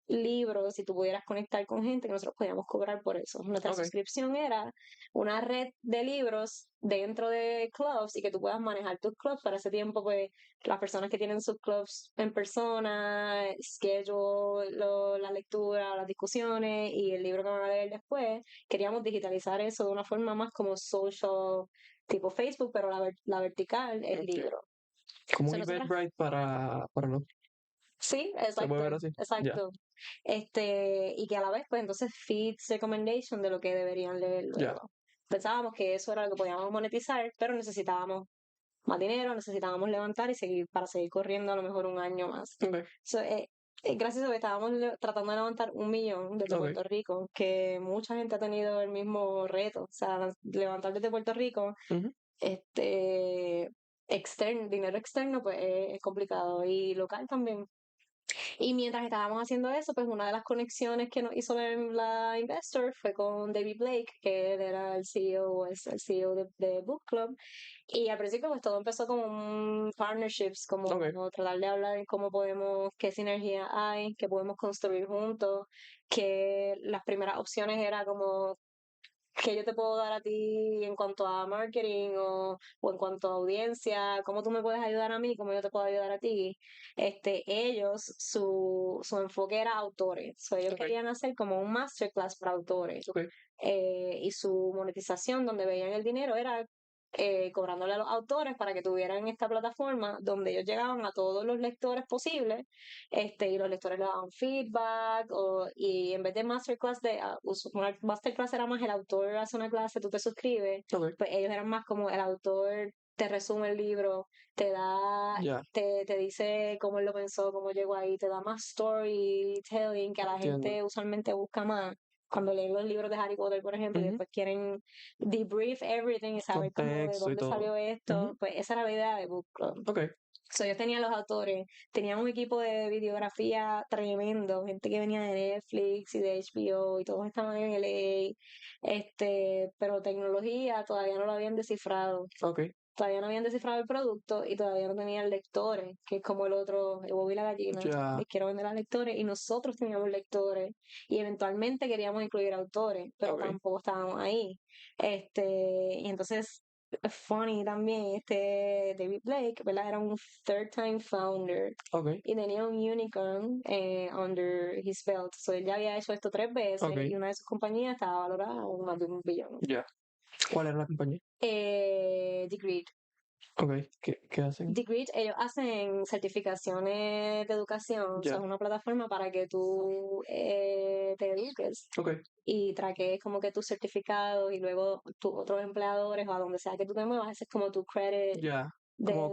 libros y tú pudieras conectar con gente que nosotros podíamos cobrar por eso. Nuestra suscripción era una red de libros dentro de clubs y que tú puedas manejar tus clubs. Para ese tiempo, pues, las personas que tienen sus clubs en persona, schedule la lectura, las discusiones y el libro que van a leer después, queríamos digitalizar eso de una forma más como social, tipo Facebook, pero la vertical es libro. Como un Eventbrite para los... Sí, ¿Se puede ver así? exacto. Y que a la vez, pues entonces feeds recommendation de lo que deberían leer luego. Pensábamos que eso era lo que podíamos monetizar, pero necesitábamos más dinero, necesitábamos levantar y seguir para seguir corriendo a lo mejor un año más. Gracias a que estábamos tratando de levantar 1 millón desde Puerto Rico, que mucha gente ha tenido el mismo reto, o sea, levantar desde Puerto Rico, dinero externo, pues es complicado y local también. Y mientras estábamos haciendo eso, pues una de las conexiones que nos hizo la Investor fue con David Blake, que él era el CEO, es el CEO de Book Club. Y al principio pues todo empezó como un partnerships, como tratar de hablar de cómo podemos, qué sinergia hay, qué podemos construir juntos, que las primeras opciones era como qué yo te puedo dar a ti en cuanto a marketing o en cuanto a audiencia, cómo tú me puedes ayudar a mí, cómo yo te puedo ayudar a ti. Ellos, su enfoque era autores, ellos querían hacer como un masterclass para autores. Y su monetización, donde veían el dinero, era cobrándole a los autores para que tuvieran esta plataforma donde ellos llegaban a todos los lectores posibles, y los lectores le daban feedback, y en vez de masterclass, una masterclass era más el autor hace una clase, tú te suscribes, pues ellos eran más como el autor te resume el libro, te da, te dice cómo él lo pensó, cómo llegó ahí, te da más storytelling que a la gente usualmente busca más cuando leen los libros de Harry Potter, por ejemplo, y después quieren debrief everything y saber cómo de dónde salió esto, pues esa era la idea de Book Club. Yo tenía los autores, tenía un equipo de videografía tremendo, gente que venía de Netflix y de HBO y todos estaban en LA, pero tecnología todavía no lo habían descifrado. Todavía no habían descifrado el producto y todavía no tenían lectores, que es como el otro, el huevo y la gallina. Les quiero vender a lectores y nosotros teníamos lectores y eventualmente queríamos incluir autores, pero tampoco estábamos ahí. Y entonces, funny también, David Blake, ¿verdad? Era un third time founder y tenía un unicorn under his belt. Él ya había hecho esto 3 veces y una de sus compañías estaba valorada en más de $1 billón. ¿Cuál era la compañía? Degreed. ¿Qué hacen? Degreed, ellos hacen certificaciones de educación, es una plataforma para que tú te eduques y traques como que tus certificados y luego tus otros empleadores o a donde sea que tú te muevas, ese es como tu credit como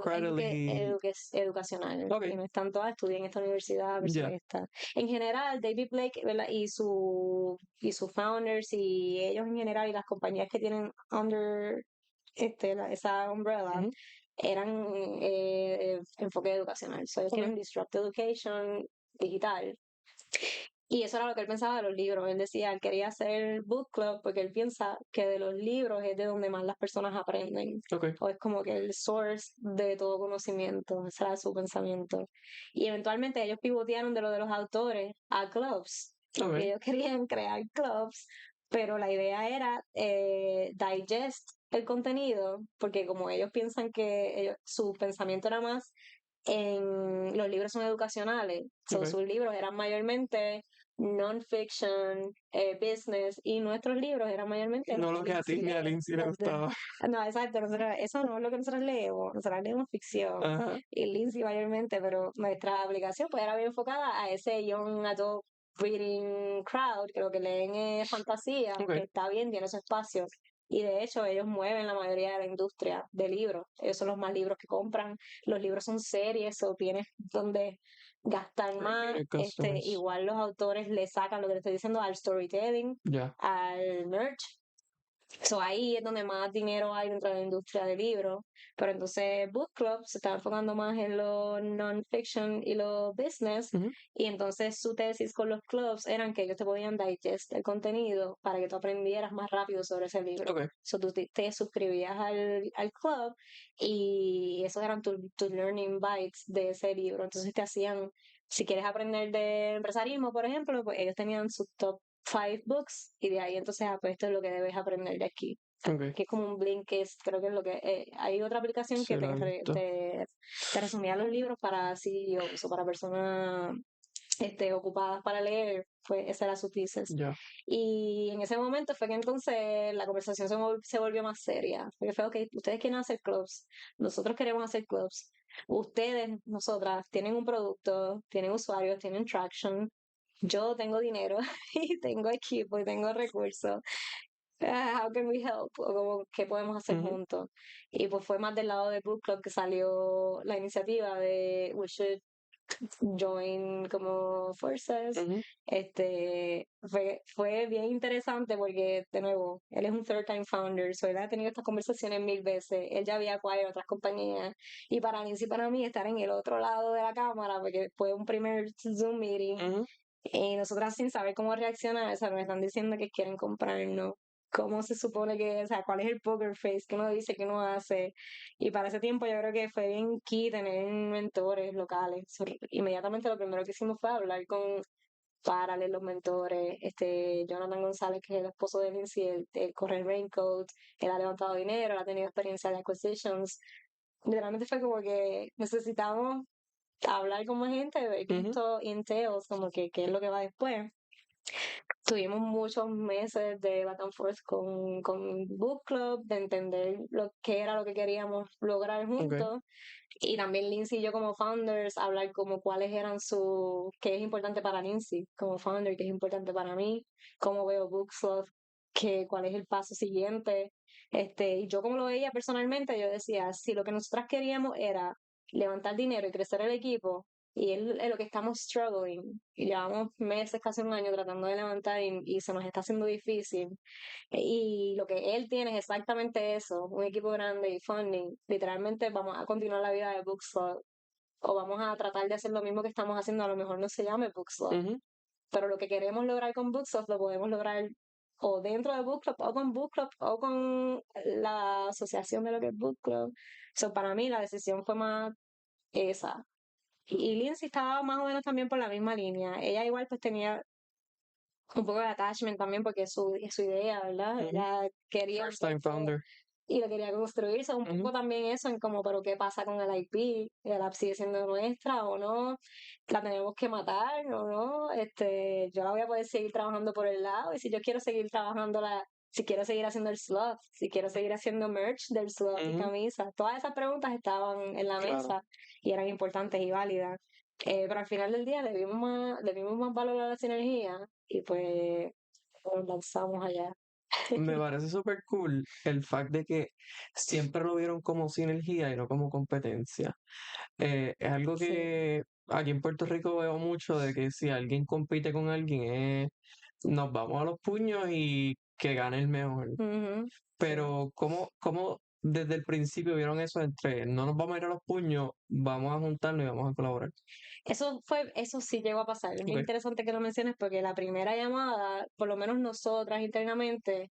educacional. Y no es tanto, estudié en esta universidad versus esta. En general, David Blake, ¿verdad? Y sus founders y ellos en general y las compañías que tienen under esa umbrella eran enfoque educacional. Ellos tienen Disrupt Education digital. Y eso era lo que él pensaba de los libros. Él decía, él quería hacer book club porque él piensa que de los libros es de donde más las personas aprenden. O es como que el source de todo conocimiento. Ese era su pensamiento. Y eventualmente ellos pivotearon de lo de los autores a clubs. Ellos querían crear clubs, pero la idea era digest el contenido, porque como ellos piensan que su pensamiento era más en los libros son educacionales, sus libros eran mayormente non-fiction, business, y nuestros libros eran mayormente no lo que a ti ni a Lindsay le gustaba. No, exacto, eso no es lo que nosotros leemos ficción y Lindsay mayormente, pero nuestra aplicación pues era bien enfocada a ese young adult reading crowd, que lo que leen es fantasía, Ok. que está bien, tiene su espacio. Y de hecho, ellos mueven la mayoría de la industria de libros. Ellos son los más libros que compran. Los libros son series o tienes donde gastar más. Creative customers. Igual los autores le sacan lo que le estoy diciendo al storytelling, Ya. al merch. So ahí es donde más dinero hay dentro de la industria del libro. Pero entonces Book Club se está enfocando más en lo non-fiction y lo business. Ujú. Y entonces su tesis con los clubs eran que ellos te podían digest el contenido para que tú aprendieras más rápido sobre ese libro. Ok. So tú te suscribías al club y esos eran tus learning bites de ese libro. Entonces te hacían, si quieres aprender de empresarismo, por ejemplo, pues ellos tenían sus top 5 books y de ahí entonces pues esto es lo que debes aprender de aquí, Ok. que es como un Blinkist, creo que es lo que hay otra aplicación Sí, que lo he visto. te resumía los libros para CEOs o para personas ocupadas para leer, pues esa era su thesis. Ya. Y en ese momento fue que entonces la conversación se volvió más seria, porque fue, ok, ustedes quieren hacer clubs, nosotros queremos hacer clubs, ustedes, nosotras, tienen un producto, tienen usuarios, tienen traction, yo tengo dinero y tengo equipo y tengo recursos. How can we help? O como, ¿qué podemos hacer Ujú. juntos? Y pues fue más del lado de Book Club que salió la iniciativa de we should join como forces. Ujú. Fue bien interesante porque, de nuevo, él es un third time founder, so él ha tenido estas conversaciones 1000 veces, él ya había acquired otras compañías, y para Nancy y para mí estar en el otro lado de la cámara, porque fue un primer Zoom meeting, Ujú. y nosotras sin saber cómo reaccionar, o sea, nos están diciendo que quieren comprarnos. ¿Cómo se supone que, o sea, cuál es el poker face que uno dice que uno hace? Y para ese tiempo yo creo que fue bien key tener mentores locales. Inmediatamente lo primero que hicimos fue hablar con Párale, los mentores, Jonathan González, que es el esposo de Lindsay, el corre el Raincoat, él ha levantado dinero, él ha tenido experiencia de acquisitions. Literalmente fue como que necesitamos hablar con más gente, ver qué Ujú. esto entails, como que qué es lo que va después. Tuvimos muchos meses de back and forth con Book Club, de entender lo que era lo que queríamos lograr Ok. juntos. Y también Lindsay y yo como founders, hablar como cuáles eran qué es importante para Lindsay como founder, qué es importante para mí, cómo veo Book Club, cuál es el paso siguiente. Y yo como lo veía personalmente, yo decía, si lo que nosotras queríamos era levantar dinero y crecer el equipo, y es lo que estamos struggling, y llevamos meses, casi un año tratando de levantar y se nos está haciendo difícil. Y lo que él tiene es exactamente eso, un equipo grande y funding. Literalmente vamos a continuar la vida de Bookslot o vamos a tratar de hacer lo mismo que estamos haciendo, a lo mejor no se llame Bookslot, Ujú. pero lo que queremos lograr con Bookslot lo podemos lograr o dentro de Book Club o con Book Club o con la asociación de lo que es Book Club. So, para mí la decisión fue más esa. Y Lindsay estaba más o menos también por la misma línea. Ella igual pues tenía un poco de attachment también porque es su idea, ¿verdad? Ujú. Ella quería First time mucho founder. y lo quería construirse un Ujú. poco también eso en como, pero ¿qué pasa con el IP? ¿El app sigue siendo nuestra o no? ¿La tenemos que matar o no? Yo la voy a poder seguir trabajando por el lado y si yo quiero seguir trabajando si quiero seguir haciendo el slot, si quiero seguir haciendo merch del slot y Ujú. camisa, todas esas preguntas estaban en la Claro. mesa y eran importantes y válidas. Pero al final del día le dimos más valor a la sinergia y pues nos lanzamos allá. Me parece súper cool el fact de que siempre lo vieron como sinergia y no como competencia. Es algo Sí. que aquí en Puerto Rico veo mucho de que si alguien compite con alguien, nos vamos a los puños y que gane el mejor. Ujú, sí. Pero ¿cómo desde el principio vieron eso entre no nos vamos a ir a los puños, vamos a juntarnos y vamos a colaborar? Eso sí llegó a pasar. Es Ok. bien interesante que lo menciones porque la primera llamada, por lo menos nosotras internamente,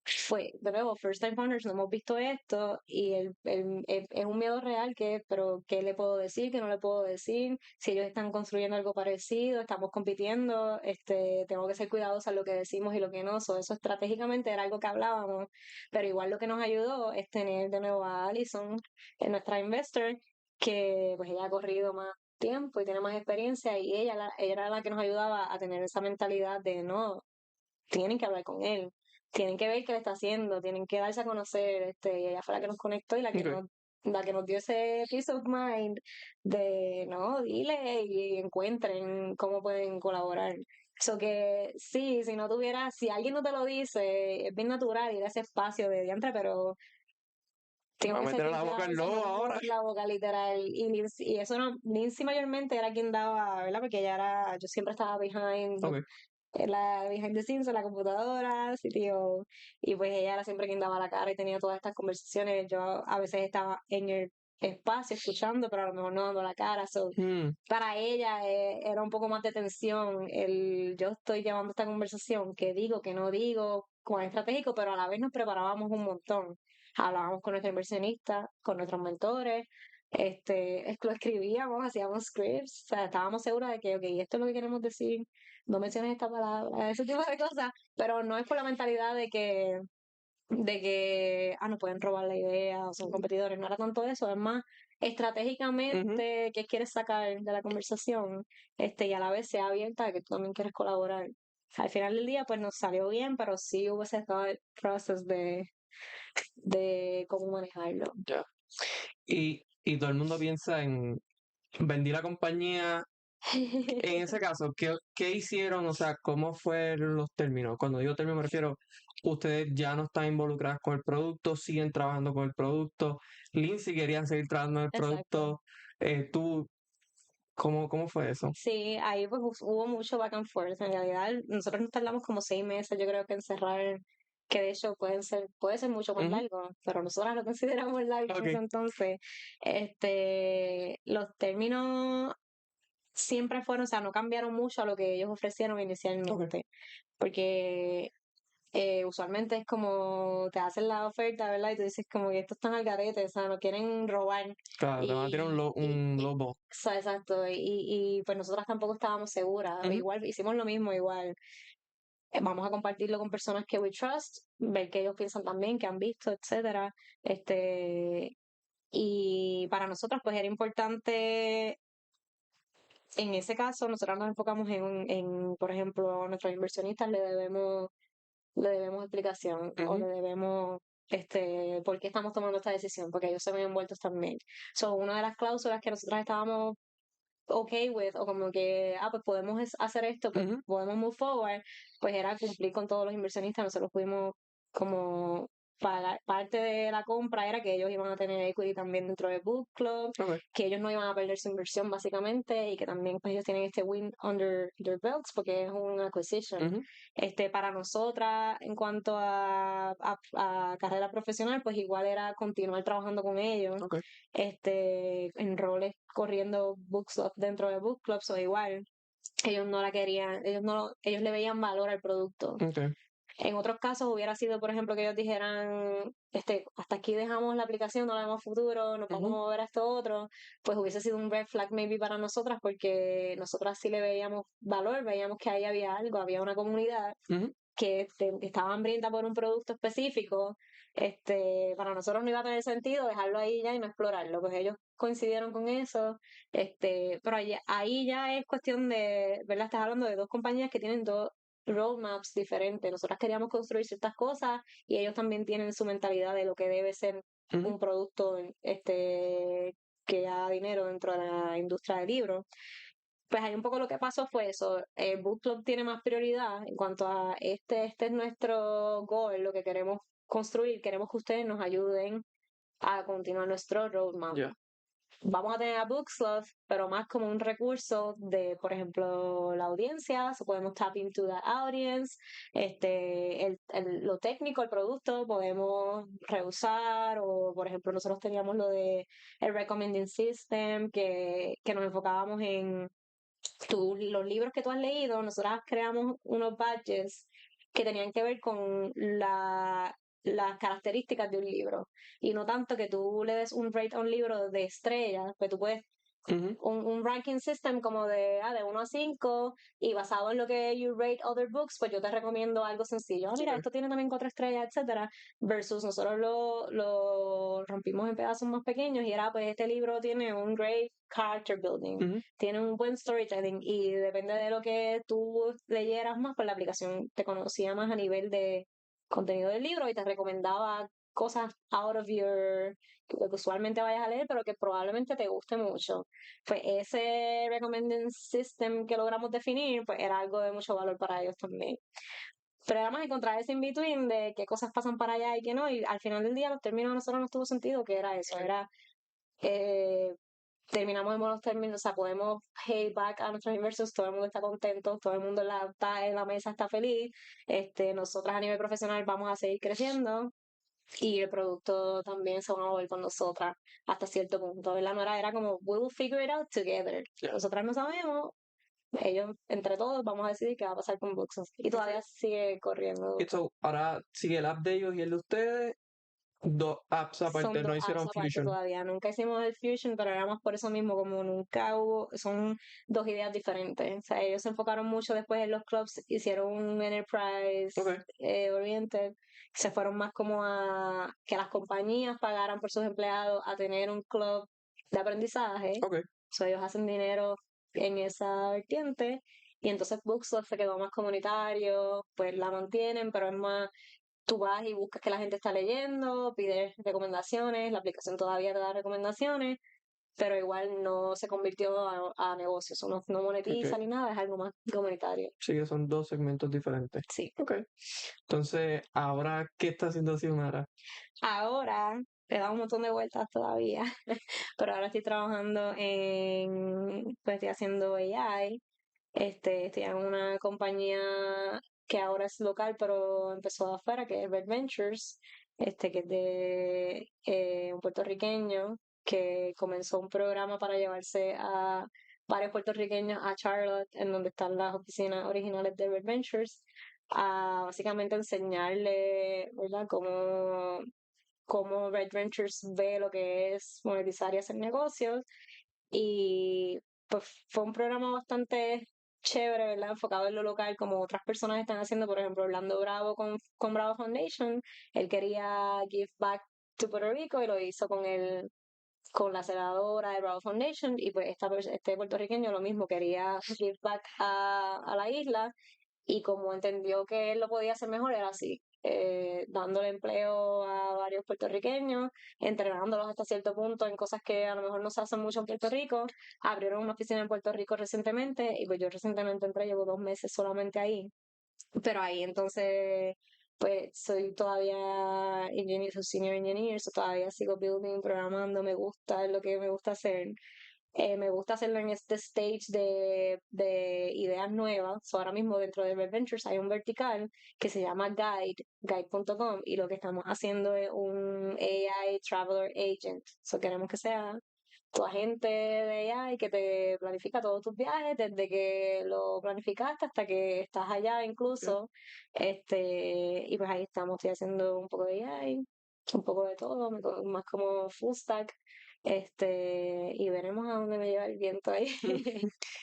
fue, de nuevo, First Time Founders, no hemos visto esto y es un miedo real pero ¿qué le puedo decir? ¿Qué no le puedo decir? Si ellos están construyendo algo parecido, estamos compitiendo, tengo que ser cuidadosa en lo que decimos y lo que no. Eso estratégicamente era algo que hablábamos, pero igual lo que nos ayudó es tener de nuevo a Alison, nuestra investor, que pues ella ha corrido más tiempo y tiene más experiencia y ella era la que nos ayudaba a tener esa mentalidad de no, tienen que hablar con él, tienen que ver qué le está haciendo, tienen que darse a conocer, y ella fue la que nos conectó y Ok. la que nos dio ese peace of mind de, no, dile y encuentren cómo pueden colaborar. So que sí, si no tuviera, si alguien no te lo dice, es bien natural ir a ese espacio de diantre, pero Me tengo va a que ser meter la boca sincera, en se me lobo va ahora. la boca literal. Y eso no, Lindsay mayormente era quien daba, ¿verdad? Porque ella era, yo siempre estaba Ok. behind the scenes en la computadora, sitio, y pues ella era siempre quien daba la cara y tenía todas estas conversaciones. Yo a veces estaba en el espacio escuchando, pero a lo mejor no dando la cara. So, Mm, para ella era un poco más de tensión el yo estoy llevando esta conversación, que digo, que no digo, cuán estratégico, pero a la vez nos preparábamos un montón. Hablábamos con nuestros inversionistas, con nuestros mentores, lo escribíamos, hacíamos scripts, o sea, estábamos seguros de que, ok, esto es lo que queremos decir, no menciones esta palabra, ese tipo de cosas, pero no es por la mentalidad de que no pueden robar la idea o son competidores, no era tanto eso, es más ujú. estratégicamente qué quieres sacar de la conversación, y a la vez sea abierta de que tú también quieres colaborar. Al final del día, pues nos salió bien, pero sí hubo ese thought process de cómo manejarlo. Ya. Y todo el mundo piensa en vendí la compañía. En ese caso, ¿qué hicieron? O sea, ¿cómo fueron los términos? Cuando digo términos me refiero, ustedes ya no están involucrados con el producto, siguen trabajando con el producto. Lindsay quería seguir trabajando en el Exacto. producto. Tú, ¿cómo fue eso? Sí, ahí pues hubo mucho back and forth. En realidad, nosotros nos tardamos como 6 meses, yo creo que en cerrar, que de hecho puede ser mucho más Ujú. largo, pero nosotros lo consideramos largo en ese Ok. entonces. Los términos siempre fueron, o sea, no cambiaron mucho a lo que ellos ofrecieron Ok. inicialmente, porque usualmente es como te hacen la oferta, ¿verdad? Y tú dices como que estos están al garete, o sea, no quieren robar. Claro, te van a tirar Y, y, un y- lobo. exacto, pues nosotras tampoco estábamos seguras. Ujú. Igual hicimos lo mismo, igual. Vamos a compartirlo con personas que we trust, ver qué ellos piensan también, que han visto, etcétera. Y para nosotros, pues era importante, en ese caso, nosotros nos enfocamos por ejemplo, a nuestros inversionistas le debemos explicación o Ujú. le debemos por qué estamos tomando esta decisión, porque ellos se ven envueltos también. So, una de las cláusulas que nosotros estábamos okay with, o como que, pues podemos hacer esto, pues Ujú. podemos move forward, pues era cumplir con todos los inversionistas. Nosotros pudimos como pagar parte de la compra, era que ellos iban a tener equity también dentro del book club, Ok. que ellos no iban a perder su inversión básicamente, y que también pues ellos tienen este win under their belts porque es un acquisition. Ujú. Para nosotras, en cuanto a carrera profesional, pues igual era continuar trabajando con ellos, Ok. en roles corriendo book club dentro de book clubs, o igual. Ellos no la querían, ellos le veían valor al producto. Ok. En otros casos hubiera sido, por ejemplo, que ellos dijeran, hasta aquí dejamos la aplicación, no la vemos futuro, nos vamos a Ujú. mover a esto otro, pues hubiese sido un red flag maybe para nosotras, porque nosotras sí le veíamos valor, veíamos que ahí había algo, había una comunidad Ujú. que estaba hambrienta por un producto específico. Para nosotros no iba a tener sentido dejarlo ahí ya y no explorarlo, pues ellos coincidieron con eso. Pero ahí ya es cuestión de, ¿verdad? Estás hablando de dos compañías que tienen dos roadmaps diferentes. Nosotras queríamos construir ciertas cosas y ellos también tienen su mentalidad de lo que debe ser Ujú. un producto, que haga dinero dentro de la industria del libro. Pues ahí un poco lo que pasó fue eso. El Book Club tiene más prioridad en cuanto a este es nuestro goal, lo que queremos construir. Queremos que ustedes nos ayuden a continuar nuestro roadmap. Ya. Vamos a tener a Book Club, pero más como un recurso de, por ejemplo, la audiencia. So podemos tap into the audience. Lo técnico, el producto, podemos reusar. O, por ejemplo, nosotros teníamos lo de el recommending system, que nos enfocábamos en los libros que tú has leído. Nosotras creamos unos badges que tenían que ver con las características de un libro, y no tanto que tú le des un rate a un libro de estrellas, pues tú puedes Ujú. un ranking system como de 1 a 5, y basado en lo que you rate other books, pues yo te recomiendo algo sencillo. Mira, Ok. esto tiene también 4 estrellas, etcétera, versus nosotros lo rompimos en pedazos más pequeños y era, pues este libro tiene un great character building, Ujú. tiene un buen storytelling, y depende de lo que tú leyeras más, pues la aplicación te conocía más a nivel de contenido del libro y te recomendaba cosas out of your, que usualmente vayas a leer, pero que probablemente te guste mucho. Pues ese recommending system que logramos definir, pues era algo de mucho valor para ellos también. Pero era más encontrar ese in-between de qué cosas pasan para allá y qué no, y al final del día los términos a nosotros nos tuvo sentido que era eso, era eh, terminamos en buenos términos, o sea, podemos pay back a nuestros inversors, todo el mundo está contento, todo el mundo está en la mesa está feliz, nosotras a nivel profesional vamos a seguir creciendo y el producto también se va a mover con nosotras hasta cierto punto. La Nora era como, we'll figure it out together. Nosotras no sabemos, ellos entre todos vamos a decidir qué va a pasar con Boxos. Y todavía sigue corriendo. Y so, ahora sigue el app de ellos y el de ustedes, dos apps Son aparte, dos no apps hicieron aparte Fusion. todavía. Nunca hicimos el Fusion, pero era más por eso mismo, como nunca hubo, son dos ideas diferentes. O sea, ellos se enfocaron mucho después en los clubs, hicieron un enterprise Okay, oriented, se fueron más como a que las compañías pagaran por sus empleados a tener un club de aprendizaje. okay. So, ellos hacen dinero en esa vertiente. Y entonces Bookslot se quedó más comunitario, pues la mantienen, pero es más tú vas y buscas que la gente está leyendo, pides recomendaciones, la aplicación todavía te da recomendaciones, pero igual no se convirtió a negocios, no monetiza Okay. ni nada, es algo más comunitario. Sí, que son dos segmentos diferentes. Sí. Ok. Entonces, ahora, ¿qué está haciendo Xiomara? Ahora le da un montón de vueltas todavía, pero ahora estoy trabajando pues estoy haciendo AI, estoy en una compañía que ahora es local, pero empezó de afuera, que es Red Ventures, que es de un puertorriqueño que comenzó un programa para llevarse a varios puertorriqueños a Charlotte, en donde están las oficinas originales de Red Ventures, a básicamente enseñarle, ¿verdad?, cómo Red Ventures ve lo que es monetizar y hacer negocios. Y pues fue un programa bastante chévere, ¿verdad? Enfocado en lo local, como otras personas están haciendo, por ejemplo, Orlando Bravo con Bravo Foundation. Él quería give back to Puerto Rico y lo hizo con la senadora de Bravo Foundation. Y pues este puertorriqueño lo mismo, quería give back a la isla y como entendió que él lo podía hacer mejor, era así, dándole empleo a varios puertorriqueños, entrenándolos hasta cierto punto en cosas que a lo mejor no se hacen mucho en Puerto Rico. Abrieron una oficina en Puerto Rico recientemente y pues yo recientemente entré, llevo 2 meses solamente ahí, pero ahí entonces pues soy todavía senior engineer, so todavía sigo building, programando, me gusta, es lo que me gusta hacer. Me gusta hacerlo en este stage de ideas nuevas. So, ahora mismo dentro de Red Ventures hay un vertical que se llama guide.com, y lo que estamos haciendo es un AI Traveler Agent. So, queremos que sea tu agente de AI que te planifica todos tus viajes, desde que lo planificaste hasta que estás allá incluso. Y pues ahí estamos, estoy haciendo un poco de AI, un poco de todo, más como full stack. Y veremos a dónde me lleva el viento ahí.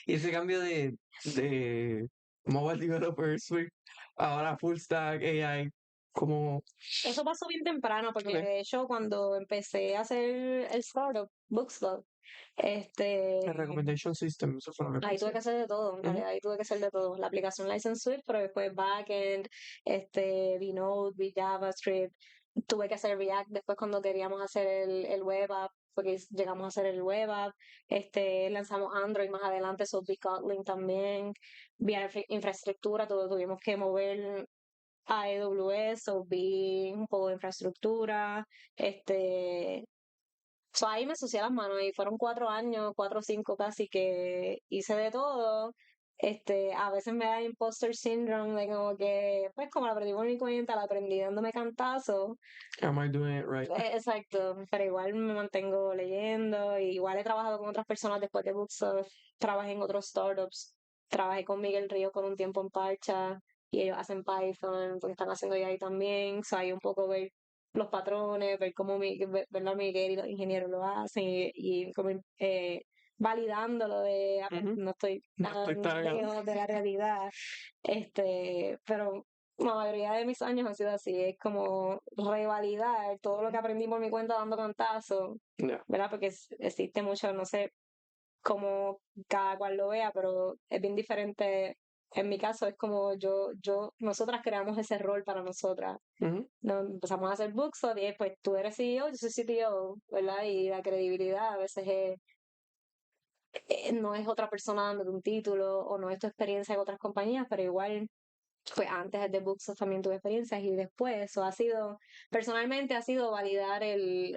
Y ese cambio de Mobile Developer Suite, ahora Full Stack AI, como... Eso pasó bien temprano, porque Ok. de hecho cuando empecé a hacer el startup, Bookslot, este, El Recommendation System, eso fue lo que ahí tuve pensé. que hacer de todo, en Ujú. realidad ahí tuve que hacer de todo. La aplicación License Swift, pero después backend, Node, JavaScript, tuve que hacer React después cuando queríamos hacer el web app, porque llegamos a hacer el web app, lanzamos Android más adelante, so vi Kotlin también, vi infraestructura, todo tuvimos que mover a AWS, o vi un poco de infraestructura, ahí me ensucié las manos y fueron 4 años, 4 o 5 casi que hice de todo. A veces me da imposter syndrome de como que, pues como la aprendí por mi cuenta, la aprendí dándome cantazos. Am I doing it right? Exacto, pero igual me mantengo leyendo, y igual he trabajado con otras personas después de Booksoft, trabajé en otros startups, trabajé con Miguel Río por un tiempo en Parcha, y ellos hacen Python, porque están haciendo ya ahí también, hay un poco ver los patrones, ver cómo ¿verdad? Miguel y los ingenieros lo hacen, y como validándolo de Ujú. no estoy No estoy tan tan... lejos de la realidad, pero la mayoría de mis años han sido así, es como revalidar todo lo que aprendí por mi cuenta dando cantazos, Ya. ¿verdad? Porque existe mucho, no sé cómo cada cual lo vea, pero es bien diferente en mi caso es como nosotras creamos ese rol para nosotras. Ujú. Nos empezamos a hacer book study, pues tú eres CEO, yo soy CTO, ¿verdad? Y la credibilidad a veces no es otra persona dándote un título o no es tu experiencia en otras compañías, pero igual pues antes de Booksos también tuve experiencias y después eso ha sido, personalmente ha sido validar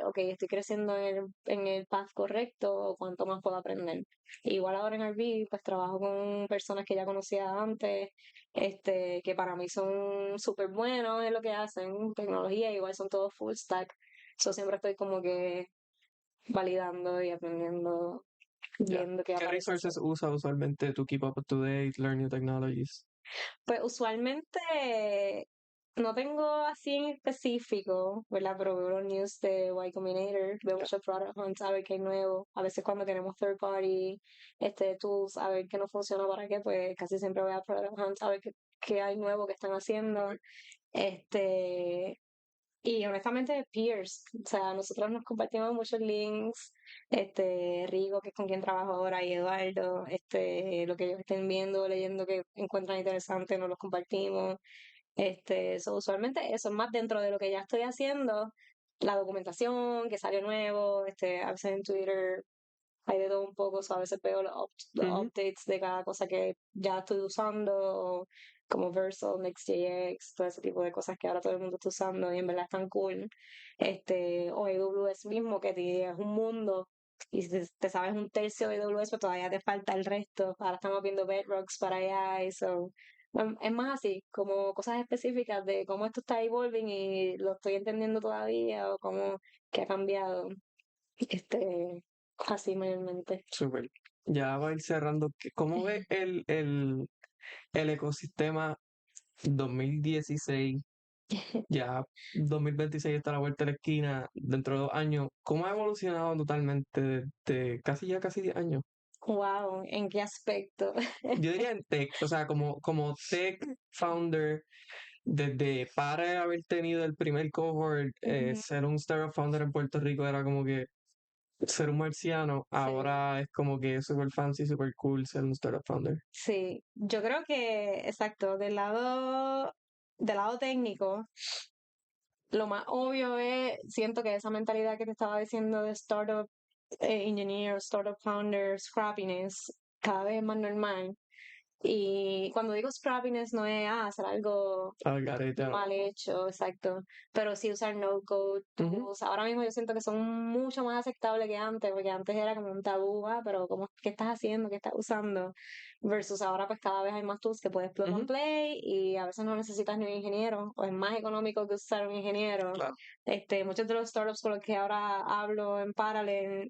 ok, estoy creciendo en el path correcto o cuánto más puedo aprender. Igual ahora en RB, pues trabajo con personas que ya conocía antes, que para mí son súper buenos en lo que hacen, tecnología, igual son todos full stack. Yo siempre estoy como que validando y aprendiendo, Ya. viendo qué ¿Qué aparece. resources usa usualmente to keep up to date, learn new technologies? Pues usualmente no tengo así en específico, ¿verdad? Pero veo los news de Y Combinator, veo muchos product hunts a ver qué hay nuevo. A veces cuando tenemos third party tools, a ver qué no funciona para qué, pues casi siempre voy a product hunts a ver qué hay nuevo que están haciendo. Este, y honestamente, peers, o sea, nosotros nos compartimos muchos links, Rigo, que es con quien trabajo ahora, y Eduardo, lo que ellos estén viendo, leyendo que encuentran interesante, nos los compartimos. Usualmente eso es más dentro de lo que ya estoy haciendo, la documentación, que salió nuevo, a veces en Twitter hay de todo un poco, a veces veo los Ujú. updates de cada cosa que ya estoy usando, como Vercel, Next.js, todo ese tipo de cosas que ahora todo el mundo está usando y en verdad están cool. O AWS mismo, que es un mundo, y si te sabes un tercio de AWS, pues todavía te falta el resto. Ahora estamos viendo Bedrocks para allá, eso. Es más así, como cosas específicas de cómo esto está evolving y lo estoy entendiendo todavía o cómo que ha cambiado. Así mayormente. Súper. Ya va a ir cerrando. ¿Cómo ve el ecosistema 2016? Ya 2026 está a la vuelta de la esquina, dentro de 2 años. ¿Cómo ha evolucionado totalmente de casi 10 años? Wow, ¿en qué aspecto? Yo diría en tech, o sea, como tech founder, desde para haber tenido el primer cohort, Ujú. ser un startup founder en Puerto Rico era como que ser un marciano, Sí, ahora es como que super fancy, super cool ser un startup founder. sí. Yo creo que, exacto, del lado técnico, lo más obvio es, siento que esa mentalidad que te estaba diciendo de startup engineer, startup founder, scrappiness, cada vez es más normal. Y cuando digo scrappiness no es hacer algo Al garete, no. mal hecho, exacto. Pero sí usar no-code Ujú, tools. Ahora mismo yo siento que son mucho más aceptables que antes, porque antes era como un tabú, pero como, ¿qué estás haciendo? ¿Qué estás usando? Versus ahora pues cada vez hay más tools que puedes plug and ujú, play y a veces no necesitas ni un ingeniero, o es más económico que usar un ingeniero. claro. Muchos de los startups con los que ahora hablo en Parallel,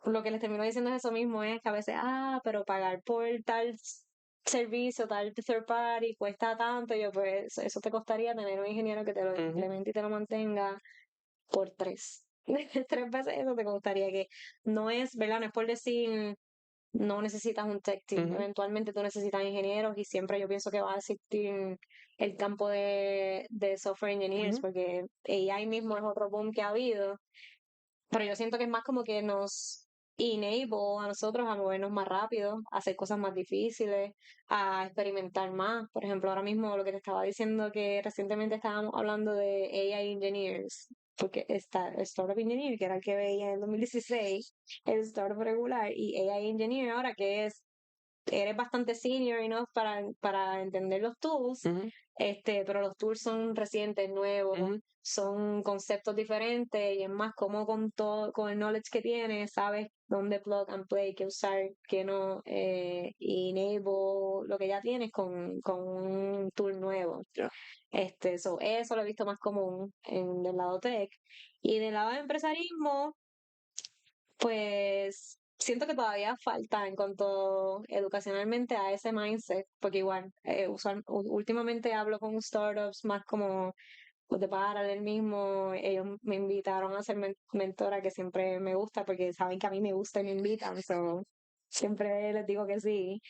lo que les termino diciendo es eso mismo, es que a veces, pero pagar por tal servicio, tal third party, cuesta tanto, y yo pues eso te costaría tener un ingeniero que te lo Ujú, implemente y te lo mantenga por tres. 3 veces eso te costaría, que no es, ¿verdad? No es por decir, no necesitas un tech team, ujú, eventualmente tú necesitas ingenieros y siempre yo pienso que va a existir el campo de software engineers, ujú, porque AI mismo es otro boom que ha habido, pero yo siento que es más como que nos enable a nosotros a movernos más rápido, a hacer cosas más difíciles, a experimentar más. Por ejemplo, ahora mismo lo que te estaba diciendo que recientemente estábamos hablando de AI engineers, porque está el Startup Engineer, que era el que veía en el 2016, el Startup regular, y AI Engineer ahora que eres bastante senior enough para entender los tools, ujú, pero los tools son recientes, nuevos, ujú. son conceptos diferentes y es más como con todo, con el knowledge que tienes, sabes dónde plug and play, qué usar, qué no, y enable lo que ya tienes con un tool nuevo. Ya. Eso lo he visto más común del lado tech. Y del lado de empresarismo, pues siento que todavía falta en cuanto educacionalmente a ese mindset, porque igual, últimamente hablo con startups más como pues, de Parallel mismo, ellos me invitaron a ser mentora, que siempre me gusta, porque saben que a mí me gusta y me invitan, siempre les digo que sí.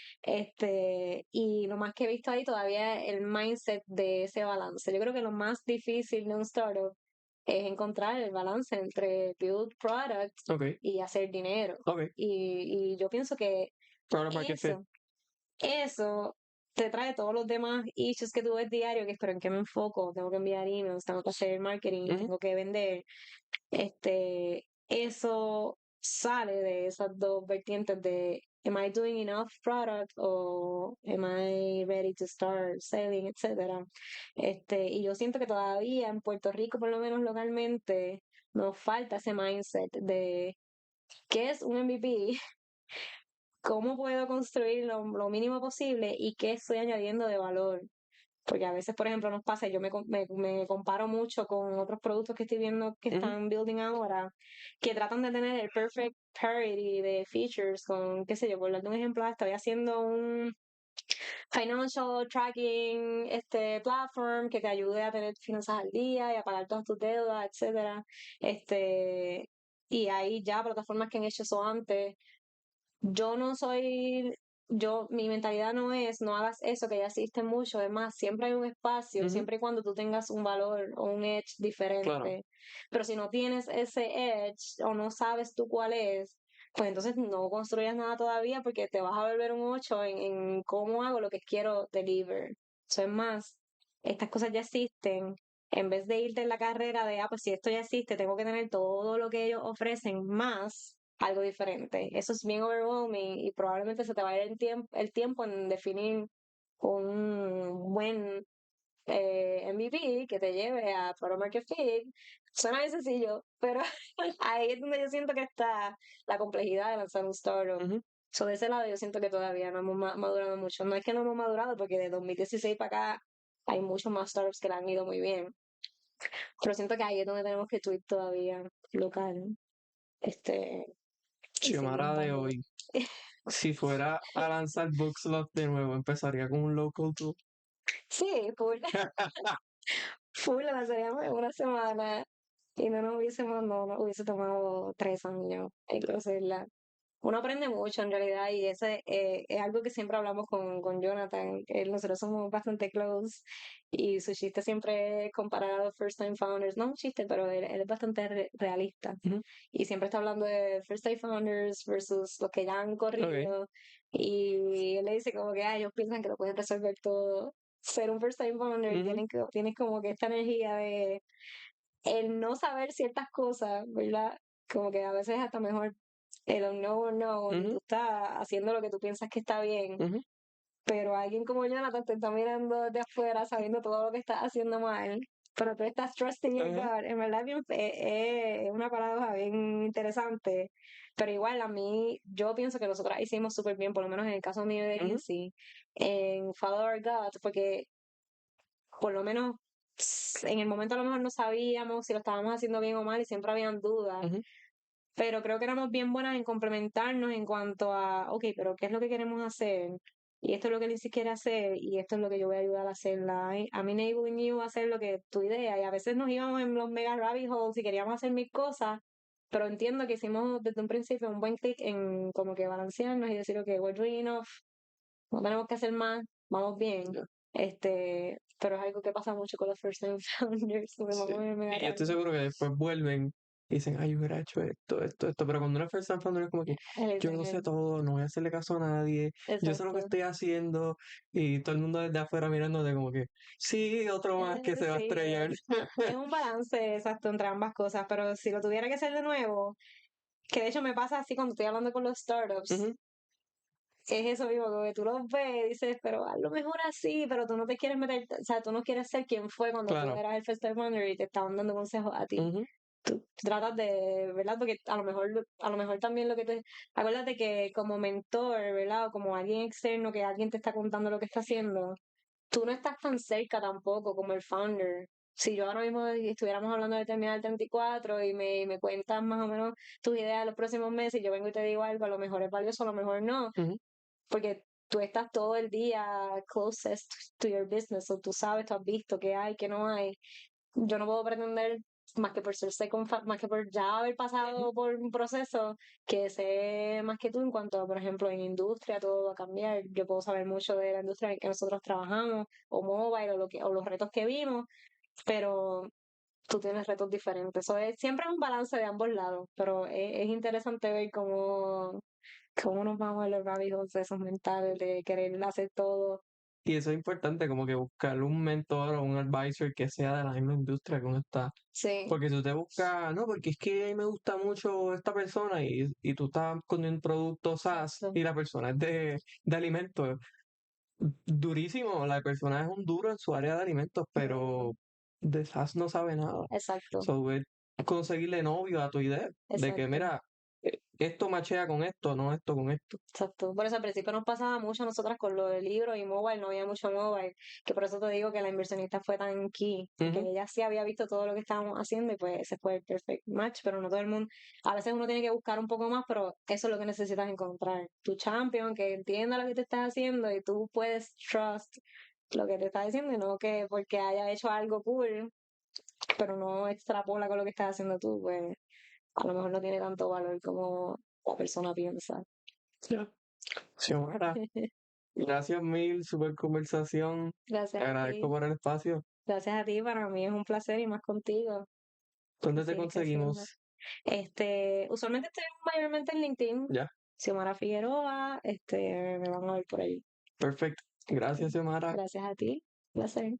Y lo más que he visto ahí todavía es el mindset de ese balance. Yo creo que lo más difícil de un startup es encontrar el balance entre build product Ok, y hacer dinero. ok. Y yo pienso que Product market fit. eso, eso te trae todos los demás issues que tú ves diario, que es, pero ¿en qué me enfoco? Tengo que enviar emails, tengo que hacer marketing, Ujú, tengo que vender. Eso sale de esas dos vertientes de am I doing enough product o am I ready to start selling, etcétera. Y yo siento que todavía en Puerto Rico, por lo menos localmente, nos falta ese mindset de qué es un MVP, cómo puedo construir lo mínimo posible y qué estoy añadiendo de valor. Porque a veces, por ejemplo, nos pasa, yo me comparo mucho con otros productos que estoy viendo que ujú, están building ahora, que tratan de tener el perfect parity de features con, qué sé yo, por darte un ejemplo, estoy haciendo un financial tracking platform que te ayude a tener finanzas al día y a pagar todas tus deudas, etcétera. Y hay ya plataformas que han hecho eso antes. Yo no soy, mi mentalidad no es, no hagas eso que ya existe mucho, es más, siempre hay un espacio, ujú, siempre y cuando tú tengas un valor o un edge claro. diferente. Pero si no tienes ese edge o no sabes tú cuál es, pues entonces no construyas nada todavía porque te vas a volver un 8 en cómo hago lo que quiero deliver. Eso es más, estas cosas ya existen. En vez de irte en la carrera de, pues si esto ya existe, tengo que tener todo lo que ellos ofrecen más algo diferente. Eso es bien overwhelming y probablemente se te va a ir el tiempo en definir un buen MVP que te lleve a Product Market Fit. Suena bien sencillo, pero ahí es donde yo siento que está la complejidad de lanzar un startup. Ujú. So, de ese lado yo siento que todavía no hemos madurado mucho. No es que no hemos madurado, porque de 2016 para acá hay muchos más startups que le han ido muy bien. Pero siento que ahí es donde tenemos que tweet todavía local. Este, y seguir Xiomara de dándole. hoy, si fuera a lanzar Bookslot de nuevo, empezaría con un local tool. Sí, full, full, la lanzaríamos en una semana y no nos hubiese tomado 3 años en conocerla. Uno aprende mucho en realidad y ese es algo que siempre hablamos con Jonathan. Nosotros somos bastante close y su chiste siempre es comparar a los first time founders. No es un chiste, pero él es bastante realista. Ujú, Y siempre está hablando de first time founders versus los que ya han ok. corrido. Y él le dice como que ellos piensan que lo pueden resolver todo. Ser un first time founder, Ujú, tienes como que esta energía de el no saber ciertas cosas, ¿verdad? Como que a veces hasta mejor el unknown, no, tú ujú, estás haciendo lo que tú piensas que está bien, ujú, pero alguien como Jonathan te está mirando desde afuera sabiendo todo lo que estás haciendo mal, pero tú estás trusting your ajá, God. En verdad es una paradoja bien interesante, pero igual a mí, yo pienso que nosotros hicimos súper bien, por lo menos en el caso mío de ujú, Lindsay, en Follow Our God, porque por lo menos en el momento a lo mejor no sabíamos si lo estábamos haciendo bien o mal y siempre habían dudas, ujú, pero creo que éramos bien buenas en complementarnos en cuanto a, ok, pero ¿qué es lo que queremos hacer? Y esto es lo que Lindsay quiere hacer y esto es lo que yo voy a ayudar a hacerla. I'm enabling you a hacer lo que tu idea. Y a veces nos íbamos en los mega rabbit holes y queríamos hacer mil cosas, pero entiendo que hicimos desde un principio un buen clic en como que balancearnos y decir, ok, we're doing enough, no tenemos que hacer más, vamos bien. ya, Pero es algo que pasa mucho con los first time founders, me sí. me da Y yo estoy rabia. seguro que después vuelven y dicen, ay, yo hubiera hecho esto. Pero cuando uno es first time founder es como que Él yo dice lo sé que, todo, no voy a hacerle caso a nadie, yo sé lo que exacto. estoy haciendo, y todo el mundo desde afuera mirándote como que, sí, otro más que se va a Sí, estrellar. es un balance exacto entre ambas cosas, pero si lo tuviera que hacer de nuevo, que de hecho me pasa así cuando estoy hablando con los startups, Ujú, es eso mismo, como que tú los ves y dices, pero a lo mejor así, pero tú no te quieres meter, o sea, tú no quieres ser quien fue cuando tú claro. eras el first founder y te estaban dando consejos a ti. Ujú, Tú tratas de, ¿verdad? Porque a lo mejor también lo que te, acuérdate que como mentor, ¿verdad? O como alguien externo que alguien te está contando lo que está haciendo, tú no estás tan cerca tampoco como el founder. Si yo ahora mismo estuviéramos hablando de terminar el 34 y me cuentas más o menos tus ideas de los próximos meses y yo vengo y te digo algo, a lo mejor es valioso, a lo mejor no, ujú, porque tú estás todo el día closest to your business, o tú sabes, tú has visto qué hay, qué no hay. Yo no puedo pretender más que por ser más que por ya haber ujú, pasado por un proceso que sé más que tú en cuanto a, por ejemplo, en industria todo va a cambiar. Yo puedo saber mucho de la industria en que nosotros trabajamos, o mobile, o los retos que vimos, pero tú tienes retos diferentes. Siempre es un balance de ambos lados, pero es interesante ver cómo nos vamos a los rabbit holes esos mentales de querer hacer todo. Y eso es importante, como que buscar un mentor o un advisor que sea de la misma industria que uno está. Sí, Porque si usted busca, no, porque es que a mí me gusta mucho esta persona y tú estás con un producto SaaS exacto, y la persona es de alimentos, durísimo, la persona es un duro en su área de alimentos, pero ujú, de SaaS no sabe nada. exacto, So, es conseguirle novio a tu idea, de que exacto. mira, esto machea con esto, no esto con esto. Exacto. Por eso al principio nos pasaba mucho a nosotras con lo del libro y mobile, no había mucho mobile, que por eso te digo que la inversionista fue tan key, porque Ujú, ella sí había visto todo lo que estábamos haciendo y pues ese fue el perfect match, pero no todo el mundo, a veces uno tiene que buscar un poco más, pero eso es lo que necesitas encontrar. Tu champion que entienda lo que te estás haciendo y tú puedes trust lo que te está diciendo y no que porque haya hecho algo cool, pero no extrapola con lo que estás haciendo tú, pues a lo mejor no tiene tanto valor como la persona piensa. ya. Xiomara, gracias mil, super conversación. Te Gracias a agradezco ti. por el espacio. Gracias a ti, para mí es un placer y más contigo. ¿Dónde te Seguir creciendo. conseguimos? Usualmente estoy mayormente en LinkedIn, Ya, Xiomara Figueroa, me van a ver por ahí. perfecto. Gracias, Xiomara. Gracias a ti, placer.